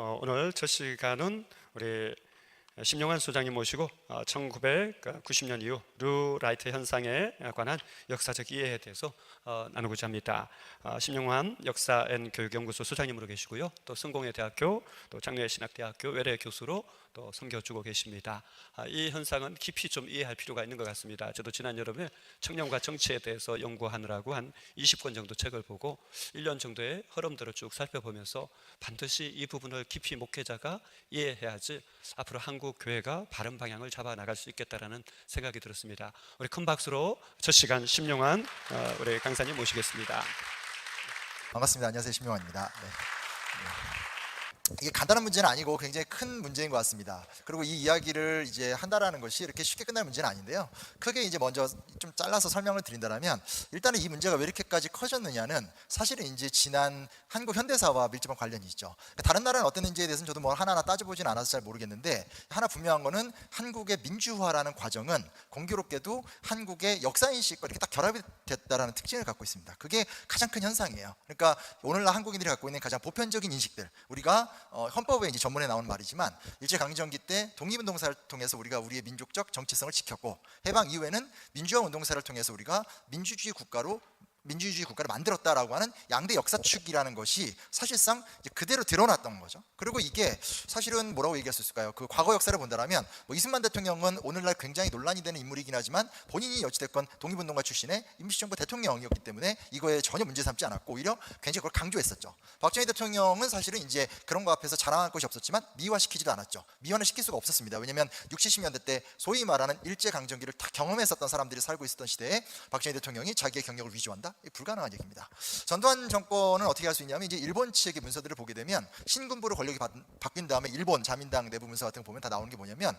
오늘 첫 시간은 우리 심영환 소장님 모시고 1990년 이후 루라이트 현상에 관한 역사적 이해에 대해서 나누고자 합니다. 심영환 역사 앤 교육연구소 소장님으로 계시고요. 또 성공회대학교, 또 장례신학대학교 외래 교수로 또 섬겨주고 계십니다. 이 현상은 깊이 좀 이해할 필요가 있는 것 같습니다. 저도 지난 여름에 청년과 정치에 대해서 연구하느라고 한 20권 정도 책을 보고 1년 정도의 흐름들을 쭉 살펴보면서 반드시 이 부분을 깊이 목회자가 이해해야지 앞으로 한국 교회가 바른 방향을 잡아 나갈 수 있겠다라는 생각이 들었습니다. 우리 큰 박수로 첫 시간 심영환 우리 강사님 모시겠습니다. 반갑습니다. 안녕하세요. 심영환입니다. 네. 이게 간단한 문제는 아니고 굉장히 큰 문제인 것 같습니다. 그리고 이 이야기를 이제 한다라는 것이 이렇게 쉽게 끝날 문제는 아닌데요. 크게 이제 먼저 좀 잘라서 설명을 드린다면, 일단은 이 문제가 왜 이렇게까지 커졌느냐는 사실은 이제 지난 한국 현대사와 밀접한 관련이 있죠. 다른 나라는 어땠는지에 대해서는 저도 뭐 하나하나 따져보진 않아서 잘 모르겠는데, 하나 분명한 거는 한국의 민주화라는 과정은 공교롭게도 한국의 역사인식과 이렇게 딱 결합이 됐다라는 특징을 갖고 있습니다. 그게 가장 큰 현상이에요. 그러니까 오늘날 한국인들이 갖고 있는 가장 보편적인 인식들, 우리가 헌법에 이제 전문에 나오는 말이지만 일제강점기 때 독립운동사를 통해서 우리가 우리의 민족적 정체성을 지켰고, 해방 이후에는 민주화 운동사를 통해서 우리가 민주주의 국가를 만들었다라고 하는 양대 역사축이라는 것이 사실상 이제 그대로 드러났던 거죠. 그리고 이게 사실은 뭐라고 얘기할 수 있을까요? 그 과거 역사를 본다면 이승만 대통령은 오늘날 굉장히 논란이 되는 인물이긴 하지만 본인이 어찌됐건 독립운동가 출신의 임시정부 대통령이었기 때문에 이거에 전혀 문제 삼지 않았고 오히려 굉장히 그걸 강조했었죠. 박정희 대통령은 사실은 이제 그런 거 앞에서 자랑할 것이 없었지만 미화시키지도 않았죠. 미화는 시킬 수가 없었습니다. 왜냐하면 60, 70년대 때 소위 말하는 일제강점기를 다 경험했었던 사람들이 살고 있었던 시대에 박정희 대통령이 자기의 경력을 위조한다? 불가능한 얘기입니다. 전두환 정권은 어떻게 할 수 있냐면, 이제 일본 측의 문서들을 보게 되면 신군부로 권력이 바뀐 다음에 일본 자민당 내부 문서 같은 거 보면 다 나오는 게 뭐냐면,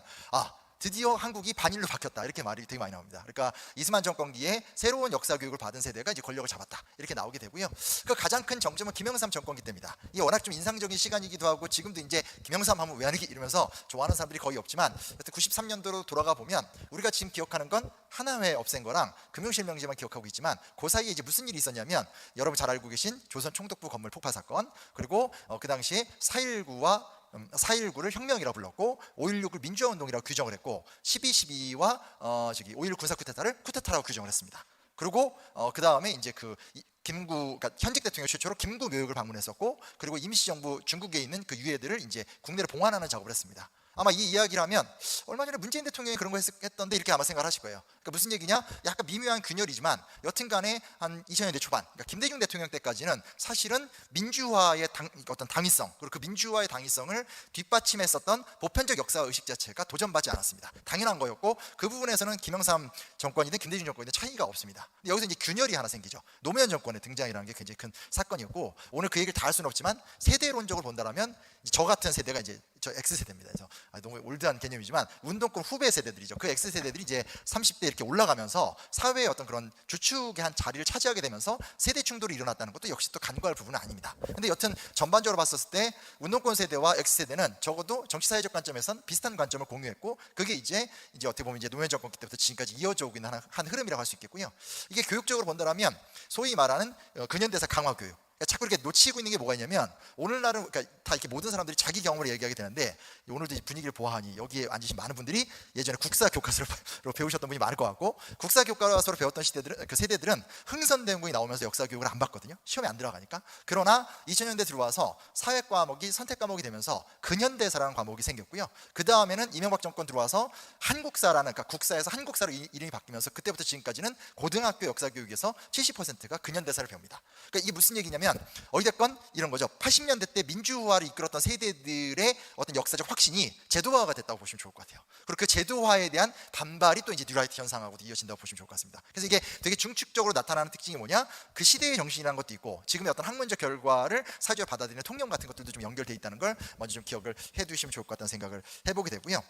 드디어 한국이 반일로 바뀌었다, 이렇게 말이 되게 많이 나옵니다. 그러니까 이승만 정권기에 새로운 역사 교육을 받은 세대가 이제 권력을 잡았다, 이렇게 나오게 되고요. 그 가장 큰 정점은 김영삼 정권기 때입니다. 이게 워낙 좀 인상적인 시간이기도 하고, 지금도 이제 김영삼 하면 외환위기 이러면서 좋아하는 사람들이 거의 없지만, 93년도로 돌아가 보면 우리가 지금 기억하는 건 하나회 없앤 거랑 금융실명제만 기억하고 있지만, 그 사이에 이제 무슨 일이 있었냐면, 여러분 잘 알고 계신 조선 총독부 건물 폭파 사건, 그리고 그 당시에 4.19를 혁명이라고 불렀고 5.16을 민주화운동이라고 규정을 했고, 12.12와 5.16 군사 쿠데타라고 규정을 했습니다. 그리고 그 다음에 이제 그러니까 현직 대통령 최초로 김구 묘역을 방문했었고, 그리고 임시정부 중국에 있는 그 유해들을 이제 국내로 봉환하는 작업을 했습니다. 아마 이 이야기를 하면 얼마 전에 문재인 대통령이 그런 거 했던데 이렇게 아마 생각을 하실 거예요. 그러니까 무슨 얘기냐? 약간 미묘한 균열이지만 여튼간에 한 2000년대 초반, 그러니까 김대중 대통령 때까지는 사실은 민주화의 어떤 당위성, 그리고 그 민주화의 당위성을 뒷받침했었던 보편적 역사 의식 자체가 도전받지 않았습니다. 당연한 거였고, 그 부분에서는 김영삼 정권이든 김대중 정권이든 차이가 없습니다. 근데 여기서 이제 균열이 하나 생기죠. 노무현 정권의 등장이라는 게 굉장히 큰 사건이었고, 오늘 그 얘기를 다 할 수는 없지만 세대론적으로 본다면 저 같은 세대가 이제 저 X세대입니다. 그래서 너무 올드한 개념이지만 운동권 후배 세대들이죠. 그 X세대들이 이제 30대 이렇게 올라가면서 사회의 어떤 그런 주축의 한 자리를 차지하게 되면서 세대 충돌이 일어났다는 것도 역시 또 간과할 부분은 아닙니다. 근데 여튼 전반적으로 봤었을 때 운동권 세대와 X세대는 적어도 정치사회적 관점에선 비슷한 관점을 공유했고, 그게 이제 어떻게 보면 이제 노무현 정권 때부터 지금까지 이어져 오고 있는 한 흐름이라고 할 수 있겠고요. 이게 교육적으로 본다면 소위 말하는 근현대사 강화 교육, 자꾸 이렇게 놓치고 있는 게 뭐가 있냐면, 오늘날은 그러니까 다 이렇게 모든 사람들이 자기 경험을 얘기하게 되는데, 오늘도 분위기를 보아하니 여기에 앉으신 많은 분들이 예전에 국사 교과서로 배우셨던 분이 많을 것 같고, 국사 교과서로 배웠던 세대들은 흥선대원군이 나오면서 역사 교육을 안 받거든요. 시험에 안 들어가니까. 그러나 2000년대 들어와서 사회 과목이 선택 과목이 되면서 근현대사라는 과목이 생겼고요. 그 다음에는 이명박 정권 들어와서 한국사라는, 그러니까 국사에서 한국사로 이름이 바뀌면서 그때부터 지금까지는 고등학교 역사 교육에서 70%가 근현대사를 배웁니다. 그러니까 이게 무슨 얘기냐면, 어찌됐건 이런 거죠. 80년대 때 민주화를 이끌었던 세대들의 어떤 역사적 확신이 제도화가 됐다고 보시면 좋을 것 같아요. 그리고 그 제도화에 대한 반발이 또 이제 뉴라이트 현상하고도 이어진다고 보시면 좋을 것 같습니다. 그래서 이게 되게 중축적으로 나타나는 특징이 뭐냐? 그 시대의 정신이라는 것도 있고, 지금의 어떤 학문적 결과를 사회적으로 받아들이는 통념 같은 것들도 좀 연결되어 있다는 걸 먼저 좀 기억을 해두시면 좋을 것 같다는 생각을 해보게 되고요.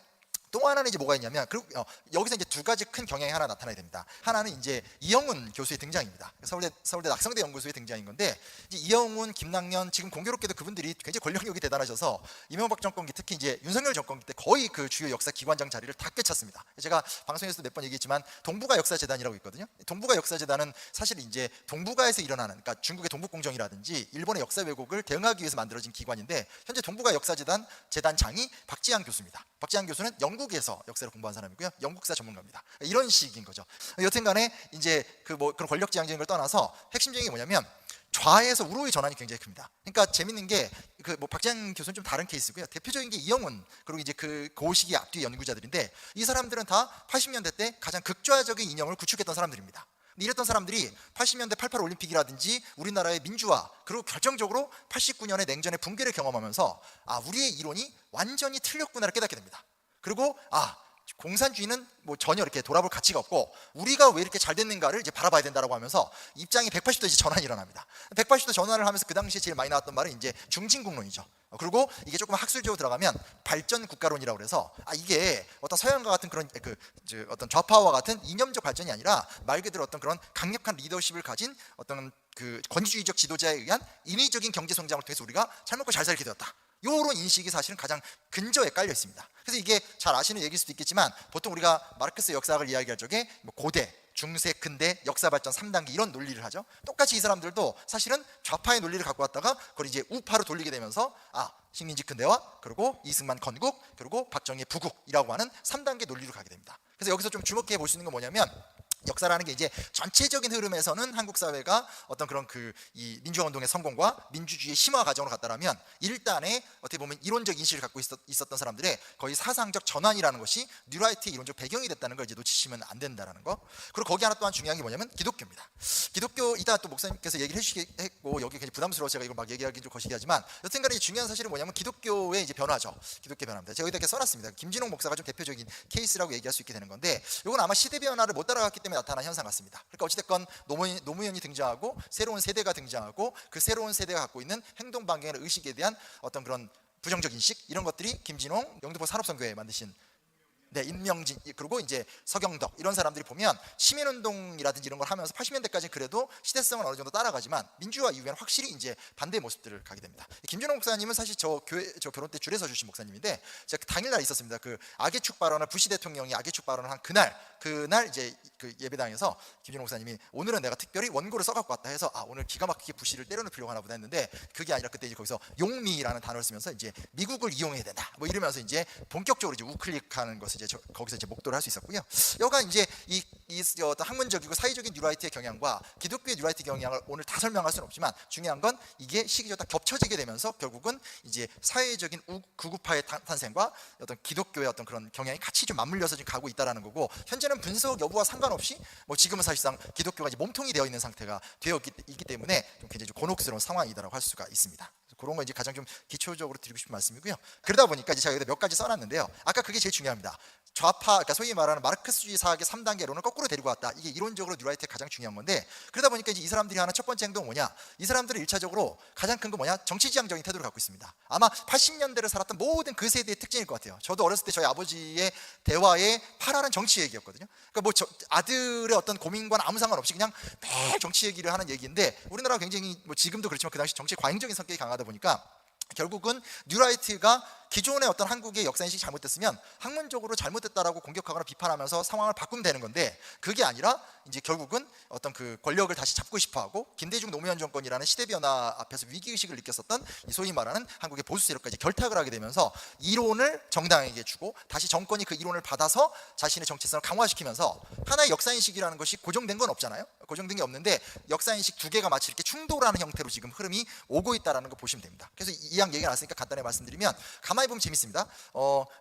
또 하나는 이제 뭐가 있냐면 여기서 이제 두 가지 큰 경향이 하나 나타나야 됩니다. 하나는 이제 이영훈 교수의 등장입니다. 서울대 낙성대 연구소의 등장인 건데 이제 이영훈, 김낙연 지금 공교롭게도 그분들이 굉장히 권력력이 대단하셔서 이명박 정권기 특히 이제 윤석열 정권기 때 거의 그 주요 역사 기관장 자리를 다 꿰찼습니다. 제가 방송에서도 몇 번 얘기했지만 동북아 역사재단이라고 있거든요. 동북아 역사재단은 사실 이제 동북아에서 일어나는 그러니까 중국의 동북공정이라든지 일본의 역사 왜곡을 대응하기 위해서 만들어진 기관인데 현재 동북아 역사재단 재단장이 박지한 교수입니다. 박지한 교수는 영국에서 역사를 공부한 사람이고요. 영국사 전문가입니다. 이런 식인 거죠. 여튼간에 이제 그런 권력지향적인 걸 떠나서 핵심적인 게 뭐냐면 좌에서 우로의 전환이 굉장히 큽니다. 그러니까 재밌는 게 박지한 교수는 좀 다른 케이스고요. 대표적인 게 이영훈 그리고 이제 그 시기 앞뒤 연구자들인데 이 사람들은 다 80년대 때 가장 극좌적인 이념을 구축했던 사람들입니다. 이랬던 사람들이 80년대 88 올림픽이라든지 우리나라의 민주화 그리고 결정적으로 89년의 냉전의 붕괴를 경험하면서 우리의 이론이 완전히 틀렸구나를 깨닫게 됩니다. 그리고 공산주의는 뭐 전혀 이렇게 돌아볼 가치가 없고 우리가 왜 이렇게 잘 됐는가를 이제 바라봐야 된다라고 하면서 입장이 180도 이제 전환이 일어납니다. 180도 전환을 하면서 그 당시에 제일 많이 나왔던 말은 이제 중진국론이죠. 그리고 이게 조금 학술적으로 들어가면 발전 국가론이라고 그래서 이게 어떤 서양과 같은 그런 어떤 좌파와 같은 이념적 발전이 아니라 말 그대로 어떤 그런 강력한 리더십을 가진 어떤 그 권위주의적 지도자에 의한 인위적인 경제 성장을 통해서 우리가 잘 먹고 잘 살게 되었다. 요런 인식이 사실은 가장 근저에 깔려 있습니다. 그래서 이게 잘 아시는 얘기일 수도 있겠지만 보통 우리가 마르크스 역사학을 이야기할 적에 뭐 고대, 중세, 근대, 역사 발전 3단계 이런 논리를 하죠. 똑같이 이 사람들도 사실은 좌파의 논리를 갖고 왔다가 그걸 이제 우파로 돌리게 되면서 식민지 근대화 그리고 이승만 건국 그리고 박정희 부국이라고 하는 3단계 논리로 가게 됩니다. 그래서 여기서 좀 주목해 볼 수 있는 건 뭐냐면 역사라는 게 이제 전체적인 흐름에서는 한국 사회가 어떤 그런 이 민주화 운동의 성공과 민주주의의 심화 과정으로 갔다라면 일단의 어떻게 보면 이론적 인식을 갖고 있었던 사람들의 거의 사상적 전환이라는 것이 뉴라이트의 이론적 배경이 됐다는 걸 이제 놓치시면 안 된다라는 거. 그리고 거기 하나 또한 중요한 게 뭐냐면 기독교입니다. 기독교 이따 또 목사님께서 얘기를 해주시겠고 여기 굉장히 부담스러워서 제가 이걸 막 얘기하기 좀 거시기하지만 여튼간에 중요한 사실은 뭐냐면 기독교의 이제 변화죠. 기독교 변화입니다. 제가 여기다 이렇게 써놨습니다. 김진홍 목사가 좀 대표적인 케이스라고 얘기할 수 있게 되는 건데 이건 아마 시대 변화를 못 따라갔기 때문에 나타난 현상 같습니다. 그러니까 어찌됐건 노무현이 등장하고 새로운 세대가 등장하고 그 새로운 세대가 갖고 있는 행동 방향의 의식에 대한 어떤 그런 부정적 인식 이런 것들이 김진홍 영등포 산업선교회 만드신 임명진 그리고 이제 서경덕 이런 사람들이 보면 시민운동이라든지 이런 걸 하면서 80년대까지 그래도 시대성은 어느 정도 따라가지만 민주화 이후에는 확실히 이제 반대의 모습들을 가게 됩니다. 김준호 목사님은 사실 저 결혼 때 줄에서 주신 목사님인데 제가 당일날 있었습니다. 그 악의 축 발언을 부시 대통령이 악의 축 발언을 한 그날 이제 그 예배당에서 김준호 목사님이 오늘은 내가 특별히 원고를 써갖고 왔다 해서 오늘 기가 막히게 부시를 때려놓으려고 하나 보다 했는데 그게 아니라 그때 이제 거기서 용미라는 단어를 쓰면서 이제 미국을 이용해야 된다 뭐 이러면서 이제 본격적으로 이제 우클릭하는 것을 이제 거기서 이제 목도를 할 수 있었고요. 여가 이제 이 어떤 학문적이고 사회적인 뉴라이트의 경향과 기독교의 뉴라이트 경향을 오늘 다 설명할 수는 없지만 중요한 건 이게 시기적으로 다 겹쳐지게 되면서 결국은 이제 사회적인 극우파의 탄생과 어떤 기독교의 어떤 그런 경향이 같이 좀 맞물려서 지금 가고 있다라는 거고 현재는 분석 여부와 상관없이 뭐 지금은 사실상 기독교가 이제 몸통이 되어 있는 상태가 있기 때문에 좀 굉장히 좀 곤혹스러운 상황이다라고 할 수가 있습니다. 그런 거 이제 가장 좀 기초적으로 드리고 싶은 말씀이고요. 그러다 보니까 이제 제가 여기다 몇 가지 써놨는데요. 아까 그게 제일 중요합니다. 좌파, 그러니까 소위 말하는 마르크스주의 사학의 3단계론을 거꾸로 데리고 왔다. 이게 이론적으로 뉴라이트의 가장 중요한 건데 그러다 보니까 이제 이 사람들이 하는 첫 번째 행동은 뭐냐? 이 사람들은 1차적으로 가장 큰 거 뭐냐? 정치지향적인 태도를 갖고 있습니다. 아마 80년대를 살았던 모든 그 세대의 특징일 것 같아요. 저도 어렸을 때 저희 아버지의 대화에 파라는 정치 얘기였거든요. 그러니까 뭐 아들의 어떤 고민과는 아무 상관없이 그냥 매일 정치 얘기를 하는 얘기인데 우리나라가 굉장히 뭐 지금도 그렇지만 그 당시 정치 과잉적인 성격이 강하다 보니까 결국은 뉴라이트가 기존의 어떤 한국의 역사인식이 잘못됐으면 학문적으로 잘못됐다라고 공격하거나 비판하면서 상황을 바꾸면 되는 건데 그게 아니라 이제 결국은 어떤 그 권력을 다시 잡고 싶어하고 김대중 노무현 정권이라는 시대 변화 앞에서 위기의식을 느꼈었던 이 소위 말하는 한국의 보수 세력까지 결탁을 하게 되면서 이론을 정당에게 주고 다시 정권이 그 이론을 받아서 자신의 정체성을 강화시키면서 하나의 역사인식이라는 것이 고정된 건 없잖아요. 고정된 게 없는데 역사인식 두 개가 마치 이렇게 충돌하는 형태로 지금 흐름이 오고 있다는 거 보시면 됩니다. 그래서 이양 얘기가 나왔으니까 간단히 말씀드리면 가만히 보면 재밌습니다.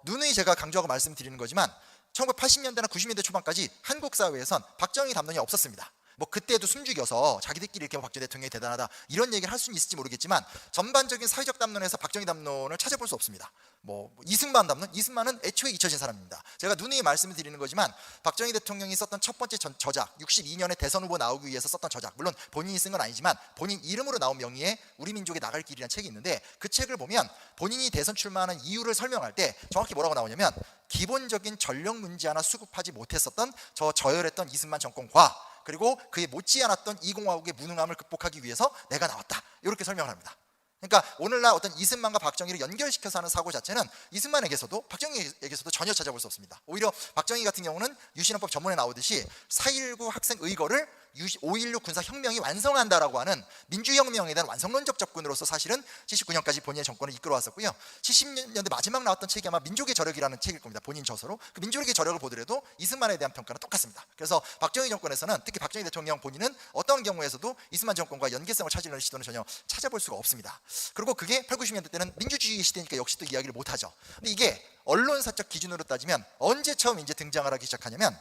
누누이 제가 강조하고 말씀드리는 거지만 1980년대나 90년대 초반까지 한국 사회에선 박정희 담론이 없었습니다. 뭐 그때도 숨죽여서 자기들끼리 이렇게 박정희 대통령이 대단하다 이런 얘기를 할 수는 있을지 모르겠지만 전반적인 사회적 담론에서 박정희 담론을 찾아볼 수 없습니다. 뭐 이승만 담론, 이승만은 애초에 잊혀진 사람입니다. 제가 누누이 말씀을 드리는 거지만 박정희 대통령이 썼던 첫 번째 저작, 62년에 대선 후보 나오기 위해서 썼던 저작, 물론 본인이 쓴 건 아니지만 본인 이름으로 나온 명의의 우리 민족의 나갈 길이라는 책이 있는데 그 책을 보면 본인이 대선 출마하는 이유를 설명할 때 정확히 뭐라고 나오냐면 기본적인 전력 문제 하나 수급하지 못했었던 저 저열했던 이승만 정권과 그리고 그에 못지않았던 이공화국의 무능함을 극복하기 위해서 내가 나왔다 이렇게 설명을 합니다. 그러니까 오늘날 어떤 이승만과 박정희를 연결시켜서 하는 사고 자체는 이승만에게서도 박정희에게서도 전혀 찾아볼 수 없습니다. 오히려 박정희 같은 경우는 유신헌법 전문에 나오듯이 4.19 학생 의거를 5.16 군사혁명이 완성한다라고 하는 민주혁명에 대한 완성론적 접근으로서 사실은 79년까지 본인의 정권을 이끌어왔었고요. 70년대 마지막 나왔던 책이 아마 민족의 저력이라는 책일 겁니다. 본인 저서로. 그 민족의 저력을 보더라도 이승만에 대한 평가는 똑같습니다. 그래서 박정희 정권에서는 특히 박정희 대통령 본인은 어떤 경우에서도 이승만 정권과 연계성을 찾으려는 시도는 전혀 찾아볼 수가 없습니다. 그리고 그게 8, 90년대 때는 민주주의 시대니까 역시 또 이야기를 못하죠. 근데 이게 언론사적 기준으로 따지면 언제 처음 이제 등장을 하기 시작하냐면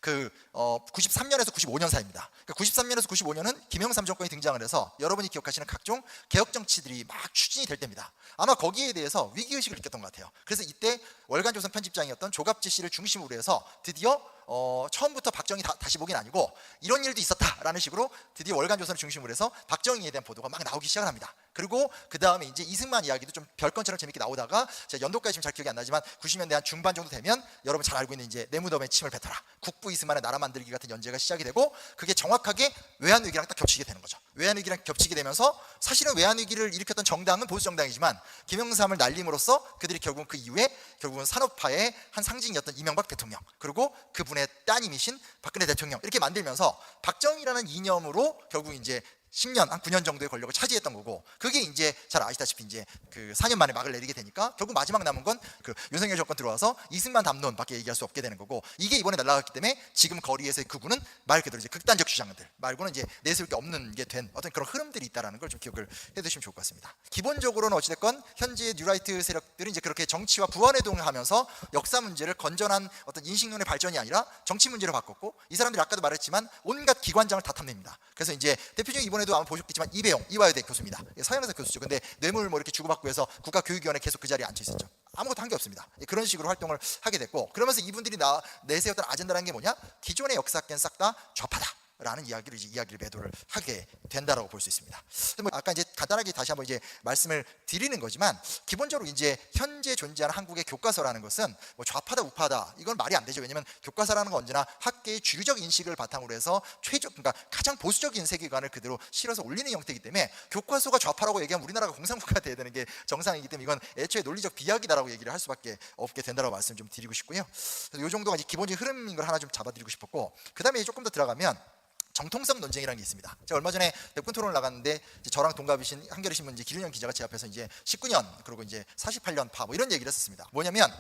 93년에서 95년 사이입니다. 그러니까 93년에서 95년은 김영삼 정권이 등장을 해서 여러분이 기억하시는 각종 개혁 정치들이 막 추진이 될 때입니다. 아마 거기에 대해서 위기의식을 느꼈던 것 같아요. 그래서 이때 월간조선 편집장이었던 조갑지 씨를 중심으로 해서 드디어 처음부터 박정희 다시 보긴 아니고 이런 일도 있었다라는 식으로 드디어 월간조선을 중심으로 해서 박정희에 대한 보도가 막 나오기 시작을 합니다. 그리고 그 다음에 이제 이승만 이야기도 좀 별건처럼 재밌게 나오다가 제가 연도까지 지금 잘 기억이 안 나지만 90년대 한 중반 정도 되면 여러분 잘 알고 있는 이제 내 무덤에 침을 뱉어라, 국부 이승만의 나라 만들기 같은 연재가 시작이 되고 그게 정확하게 외환위기랑 딱 겹치게 되는 거죠. 외환위기랑 겹치게 되면서 사실은 외환위기를 일으켰던 정당은 보수정당이지만 김영삼을 날림으로써 그들이 결국 그 이후에 결국은 산업화의 한 상징이었던 이명박 대통령 그리고 그분의 따님이신 박근혜 대통령 이렇게 만들면서 박정희라는 이념으로 결국 이제 10년, 한 9년 정도의 권력을 차지했던 거고 그게 이제 잘 아시다시피 이제 그 4년 만에 막을 내리게 되니까 결국 마지막 남은 건 그 윤석열 정권 들어와서 이승만 담론밖에 얘기할 수 없게 되는 거고 이게 이번에 날아갔기 때문에 지금 거리에서의 그분은 말 그대로 이제 극단적 주장들 말고는 이제 내세울 게 없는 게 된 어떤 그런 흐름들이 있다라는 걸 좀 기억을 해두시면 좋을 것 같습니다. 기본적으로는 어찌됐건 현재 뉴라이트 세력들이 이제 그렇게 정치와 부원회동을 하면서 역사 문제를 건전한 어떤 인식론의 발전이 아니라 정치 문제로 바꿨고 이 사람들이 아까도 말했지만 온갖 기관장을 다 탐냅니다. 그래서 이제 대표적인 이번에도 아마 보셨겠지만 이배용 이화여대 교수입니다. 서영사 교수죠. 근데 뇌물 뭐 이렇게 주고받고 해서 국가교육위원회 계속 그 자리에 앉혀 있었죠. 아무것도 한 게 없습니다. 그런 식으로 활동을 하게 됐고 그러면서 이분들이 내세웠던 아젠다라는 게 뭐냐? 기존의 역사학계는 싹 다 좌파다. 라는 이야기를 매도를 하게 된다라고 볼 수 있습니다. 뭐 아까 이제 간단하게 다시 한번 이제 말씀을 드리는 거지만 기본적으로 이제 현재 존재하는 한국의 교과서라는 것은 뭐 좌파다 우파다 이건 말이 안 되죠. 왜냐하면 교과서라는 건 언제나 학계의 주류적 인식을 바탕으로 해서 그러니까 가장 보수적인 세계관을 그대로 실어서 올리는 형태이기 때문에 교과서가 좌파라고 얘기하면 우리나라가 공산국가가 돼야 되는 게 정상이기 때문에 이건 애초에 논리적 비약이다라고 얘기를 할 수밖에 없게 된다라고 말씀 좀 드리고 싶고요. 그래서 이 정도가 이제 기본적인 흐름인 걸 하나 좀 잡아드리고 싶었고 그 다음에 조금 더 들어가면 정통성 논쟁이라는 게 있습니다. 제가 얼마 전에 백분 토론을 나갔는데 이제 저랑 동갑이신 한겨레 신문 이제 기륜형 기자가 제 앞에서 이제 19년 그리고 이제 48년 파 뭐 이런 얘기를 했었습니다. 뭐냐면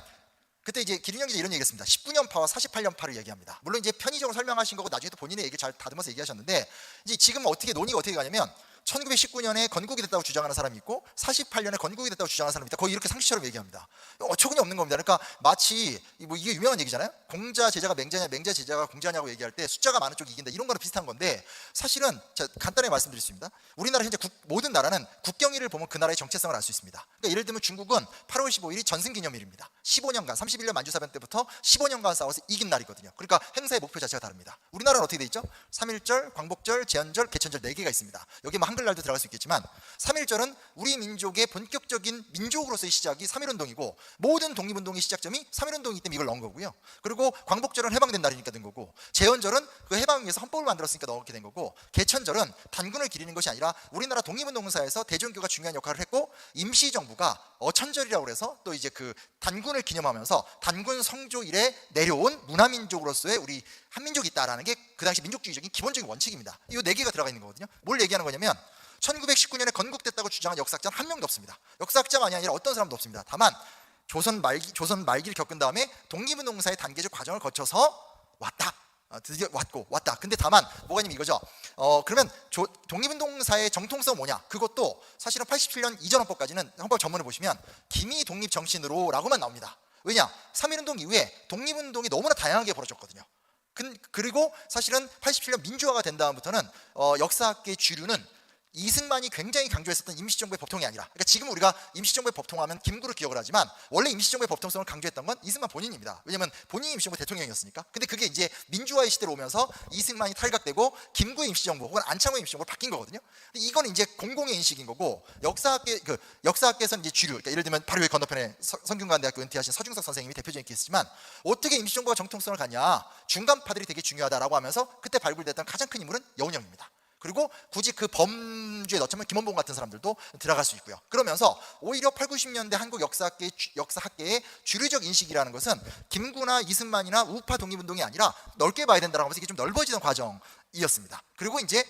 그때 이제 기륜형 기자 이런 얘기했습니다. 19년 파와 48년 파를 얘기합니다. 물론 이제 편의적으로 설명하신 거고 나중에 또 본인의 얘기 잘 다듬어서 얘기하셨는데 이제 지금 논의가 어떻게 가냐면 1919년에 건국이 됐다고 주장하는 사람이 있고 48년에 건국이 됐다고 주장하는 사람이 있다. 거의 이렇게 상식처럼 얘기합니다. 어처구니 없는 겁니다. 그러니까 마치 뭐 이게 유명한 얘기잖아요. 공자 제자가 맹자냐 맹자 제자가 공자냐고 얘기할 때 숫자가 많은 쪽이 이긴다. 이런 거랑 비슷한 건데 사실은 제가 간단하게 말씀드릴 수 있습니다. 우리나라 현재 모든 나라는 국경일을 보면 그 나라의 정체성을 알 수 있습니다. 그러니까 예를 들면 중국은 8월 15일이 전승기념일입니다. 15년간 31년 만주사변 때부터 15년간 싸워서 이긴 날이거든요. 그러니까 행사의 목표 자체가 다릅니다. 우리나라는 어떻게 돼 있죠? 3.1절, 광복절, 제헌절, 개천절 4개가 있습니다. 여기 뭐 한글날도 들어갈 수 있겠지만 3.1절은 우리 민족의 본격적인 민족으로서의 시작이 3.1운동이고 모든 독립운동의 시작점이 3.1운동이기 때문에 이걸 넣은 거고요. 그리고 광복절은 해방된 날이니까 된 거고 제헌절은 그 해방을 위해서 헌법을 만들었으니까 넣게 된 거고 개천절은 단군을 기리는 것이 아니라 우리나라 독립운동사에서 대종교가 중요한 역할을 했고 임시정부가 어천절이라고 해서 또 이제 그 단군을 기념하면서 단군 성조 이래 내려온 문화민족으로서의 우리 한민족이 있다라는 게 그 당시 민족주의적인 기본적인 원칙입니다. 이 4개가 들어가 있는 거거든요. 뭘 얘기하는 거냐면 1919년에 건국됐다고 주장한 역사학자는 한 명도 없습니다. 역사학자가 아니라 어떤 사람도 없습니다. 다만 조선 말기를 겪은 다음에 독립운동사의 단계적 과정을 거쳐서 왔다. 드디어 왔다. 근데 다만 뭐가 있냐면 이거죠. 그러면 독립운동사의 정통성 뭐냐? 그것도 사실은 87년 이전 헌법까지는 헌법 전문을 보시면 기미 독립 정신으로라고만 나옵니다. 왜냐? 3.1운동 이후에 독립운동이 너무나 다양하게 벌어졌거든요. 그리고 사실은 87년 민주화가 된 다음부터는 역사학계의 주류는 이승만이 굉장히 강조했었던 임시정부의 법통이 아니라, 그러니까 지금 우리가 임시정부의 법통하면 김구를 기억을 하지만 원래 임시정부의 법통성을 강조했던 건 이승만 본인입니다. 왜냐하면 본인이 임시정부 대통령이었으니까. 근데 그게 이제 민주화의 시대로 오면서 이승만이 탈각되고 김구의 임시정부 혹은 안창호의 임시정부로 바뀐 거거든요. 근데 이건 이제 공공의 인식인 거고, 역사학계에서는 이제 주류, 그러니까 예를 들면 바로 여기 건너편에 성균관대학교 은퇴하신 서중석 선생님이 대표적인 케이스지만, 어떻게 임시정부가 정통성을 갖냐, 중간파들이 되게 중요하다라고 하면서 그때 발굴됐던 가장 큰 인물은 여운형입니다. 그리고 굳이 그 범주에 넣자면 김원봉 같은 사람들도 들어갈 수 있고요. 그러면서 오히려 8, 90년대 한국 역사학계의 주류적 인식이라는 것은 김구나 이승만이나 우파 독립운동이 아니라 넓게 봐야 된다고 하면서 이게 좀 넓어지는 과정이었습니다. 그리고 이제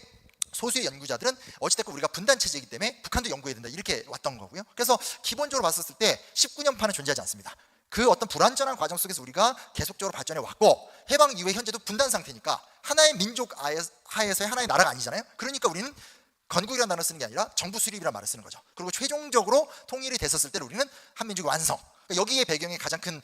소수의 연구자들은 어찌됐건 우리가 분단 체제이기 때문에 북한도 연구해야 된다, 이렇게 왔던 거고요. 그래서 기본적으로 봤었을 때 19년파는 존재하지 않습니다. 그 어떤 불완전한 과정 속에서 우리가 계속적으로 발전해 왔고, 해방 이후에 현재도 분단 상태니까 하나의 민족 하에서의 하나의 나라가 아니잖아요. 그러니까 우리는 건국이라는 단어를 쓰는 게 아니라 정부 수립이라는 말을 쓰는 거죠. 그리고 최종적으로 통일이 됐었을 때 우리는 한민족의 완성, 그러니까 여기에 배경의 가장 큰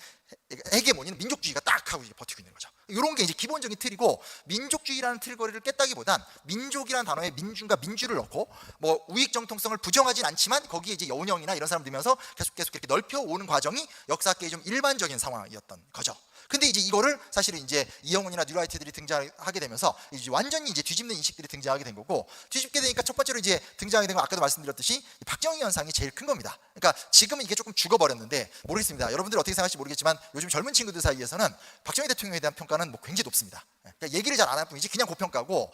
헤게모니는 민족주의가 딱 하고 이제 버티고 있는 거죠. 이런 게 이제 기본적인 틀이고, 민족주의라는 틀거리를 깼다기보단 민족이라는 단어에 민중과 민주를 넣고, 뭐 우익 정통성을 부정하진 않지만 거기에 이제 여운형이나 이런 사람 들면서 계속 이렇게 넓혀오는 과정이 역사학계의 좀 일반적인 상황이었던 거죠. 근데 이제 이거를 사실은 이제 이영훈이나 뉴라이트들이 등장하게 되면서 이제 완전히 이제 뒤집는 인식들이 등장하게 된 거고, 뒤집게 되니까 첫 번째로 이제 등장하게 된 건 아까도 말씀드렸듯이 박정희 현상이 제일 큰 겁니다. 그러니까 지금은 이게 조금 죽어버렸는데 모르겠습니다. 여러분들 어떻게 생각하실지 모르겠지만 요즘 젊은 친구들 사이에서는 박정희 대통령에 대한 평가는 뭐 굉장히 높습니다. 그러니까 얘기를 잘 안 할 뿐이지 그냥 고평가고,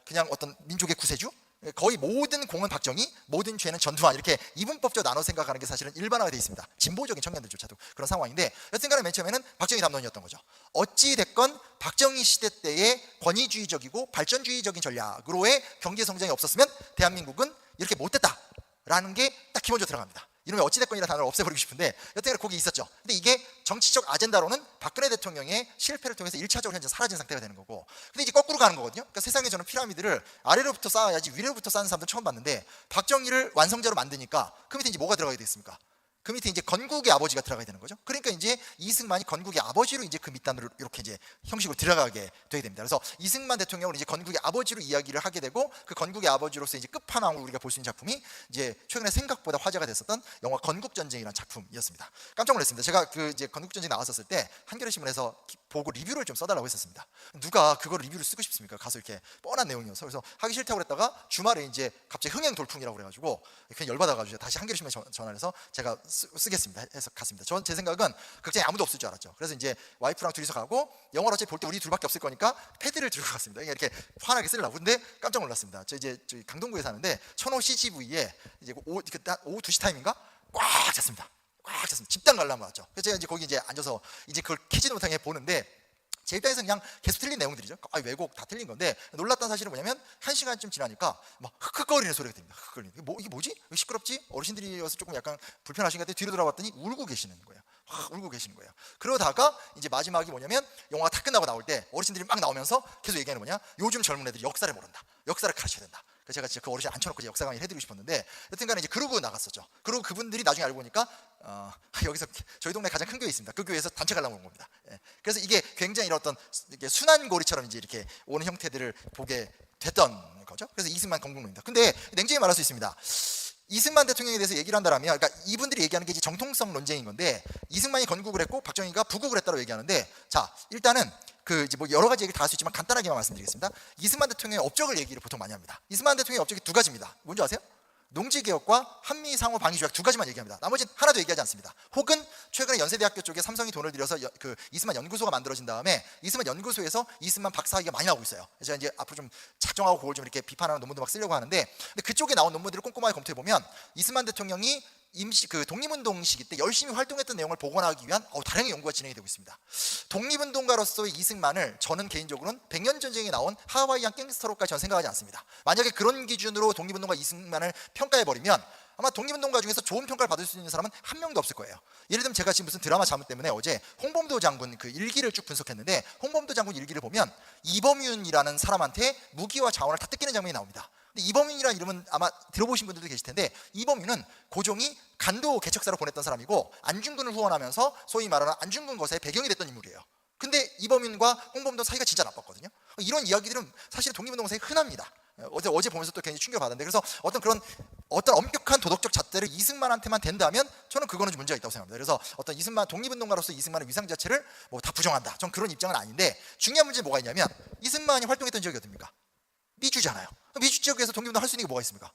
그냥 어떤 민족의 구세주, 거의 모든 공은 박정희, 모든 죄는 전두환, 이렇게 이분법적으로 나눠 생각하는 게 사실은 일반화가 되어 있습니다. 진보적인 청년들조차도 그런 상황인데, 여튼간에 맨 처음에는 박정희 담론이었던 거죠. 어찌 됐건 박정희 시대 때의 권위주의적이고 발전주의적인 전략으로의 경제 성장이 없었으면 대한민국은 이렇게 못됐다라는 게 딱 기본적으로 들어갑니다. 이놈의 어찌됐건이라는 단어를 없애버리고 싶은데 여태까지 거기 있었죠. 근데 이게 정치적 아젠다로는 박근혜 대통령의 실패를 통해서 1차적으로 현재 사라진 상태가 되는 거고, 근데 이제 거꾸로 가는 거거든요. 그러니까 세상에 저는 피라미드를 아래로부터 쌓아야지 위로부터 쌓는 사람들 처음 봤는데, 박정희를 완성자로 만드니까 그 밑에 이제 뭐가 들어가게 됐습니까? 그 밑에 이제 건국의 아버지가 들어가게 되는 거죠. 그러니까 이제 이승만이 건국의 아버지로 이제 그 밑단으로 이렇게 이제 형식으로 들어가게 되게 됩니다. 그래서 이승만 대통령을 이제 건국의 아버지로 이야기를 하게 되고, 그 건국의 아버지로서 이제 끝판왕으로 우리가 볼 수 있는 작품이 이제 최근에 생각보다 화제가 됐었던 영화 건국전쟁이라는 작품이었습니다. 깜짝 놀랐습니다. 제가 그 이제 건국전쟁 나왔었을 때 한겨레 신문에서 보고 리뷰를 좀 써달라고 했었습니다. 누가 그걸 리뷰를 쓰고 싶습니까? 가서 이렇게 뻔한 내용이어서. 그래서 하기 싫다고 그랬다가 주말에 이제 갑자기 흥행 돌풍이라고 그래가지고 그냥 열받아가지고 다시 한겨레 신문에 전화를 해서 제가 쓰겠습니다 해서 갔습니다. 제 생각은 극장에 아무도 없을 줄 알았죠. 그래서 이제 와이프랑 둘이서 가고, 영화를 어차피 볼 때 우리 둘밖에 없을 거니까 패드를 들고 갔습니다. 이렇게 환하게 쓰려고. 근데 깜짝 놀랐습니다. 저 이제 저희 강동구에 사는데 천호 CGV에 이제 오후 2시 타임인가 꽉 찼습니다. 꽉 찼습니다. 집단 관람 왔죠. 그래서 제가 이제 거기 이제 앉아서 이제 그걸 캐지도 못하게 보는데, 제 입장에서는 그냥 계속 틀린 내용들이죠. 왜곡 다 틀린 건데, 놀랐던 사실은 뭐냐면 1시간쯤 지나니까 막 흑흑거리는 소리가 듭니다. 흑흑거리는. 이게 뭐지? 왜 시끄럽지? 어르신들이어서 조금 약간 불편하신 것 같아요. 뒤로 돌아봤더니 울고 계시는 거예요. 울고 계시는 거예요. 그러다가 이제 마지막이 뭐냐면, 영화가 다 끝나고 나올 때 어르신들이 막 나오면서 계속 얘기하는 뭐냐, 요즘 젊은 애들이 역사를 모른다, 역사를 가르쳐야 된다. 그래서 제가 진짜 그 어르신 앉혀놓고 역사 강의 해드리고 싶었는데, 여튼간에 이제 그러고 나갔었죠. 그리고 그분들이 나중에 알고 보니까 여기서 저희 동네 가장 큰 교회 있습니다. 그 교회에서 단체 관람 온 겁니다. 예. 그래서 이게 굉장히 이런 어떤 이렇게 순환고리처럼 이제 이렇게 오는 형태들을 보게 됐던 거죠. 그래서 이승만 건국론입니다. 근데 냉정히 말할 수 있습니다. 이승만 대통령에 대해서 얘기를 한다라면, 그러니까 이분들이 얘기하는 게 이제 정통성 논쟁인 건데, 이승만이 건국을 했고 박정희가 부국을 했다고 얘기하는데, 자 일단은 그 이제 뭐 여러 가지 얘기를 다 할 수 있지만 간단하게만 말씀드리겠습니다. 이승만 대통령의 업적을 얘기를 보통 많이 합니다. 이승만 대통령의 업적이 두 가지입니다. 뭔지 아세요? 농지개혁과 한미상호 방위조약 두 가지만 얘기합니다. 나머지는 하나도 얘기하지 않습니다. 혹은 최근에 연세대학교 쪽에 삼성이 돈을 들여서 그 이승만 연구소가 만들어진 다음에 이승만 연구소에서 이승만 박사학위가 많이 나오고 있어요. 제가 이제 앞으로 좀 작정하고 그걸 좀 이렇게 비판하는 논문도 막 쓰려고 하는데, 근데 그쪽에 나온 논문들을 꼼꼼하게 검토해 보면 이승만 대통령이 그 독립운동 시기 때 열심히 활동했던 내용을 복원하기 위한 다량의 연구가 진행이 되고 있습니다. 독립운동가로서의 이승만을 저는 개인적으로는 100년 전쟁에 나온 하와이안 갱스터로까지 저는 생각하지 않습니다. 만약에 그런 기준으로 독립운동가 이승만을 평가해버리면 아마 독립운동가 중에서 좋은 평가를 받을 수 있는 사람은 한 명도 없을 거예요. 예를 들면 제가 지금 무슨 드라마 자문 때문에 어제 홍범도 장군 그 일기를 쭉 분석했는데, 홍범도 장군 일기를 보면 이범윤이라는 사람한테 무기와 자원을 다 뜯기는 장면이 나옵니다. 근데 이범윤이라는 이름은 아마 들어보신 분들도 계실 텐데, 이범윤은 고종이 간도 개척사로 보냈던 사람이고 안중근을 후원하면서 소위 말하는 안중근 거사의 배경이 됐던 인물이에요. 근데 이범윤과 홍범도 사이가 진짜 나빴거든요. 이런 이야기들은 사실 독립운동사에 흔합니다. 어제 보면서 또 괜히 충격받았는데, 그래서 어떤 엄격한 도덕적 잣대를 이승만한테만 댄다면 저는 그거는 좀 문제가 있다고 생각합니다. 그래서 어떤 이승만 독립운동가로서 이승만의 위상 자체를 뭐 다 부정한다, 전 그런 입장은 아닌데, 중요한 문제는 뭐가 있냐면 이승만이 활동했던 지역이 어딥니까? 미주잖아요. 미주 지역에서 독립운동 할 수 있는 게 뭐가 있습니까?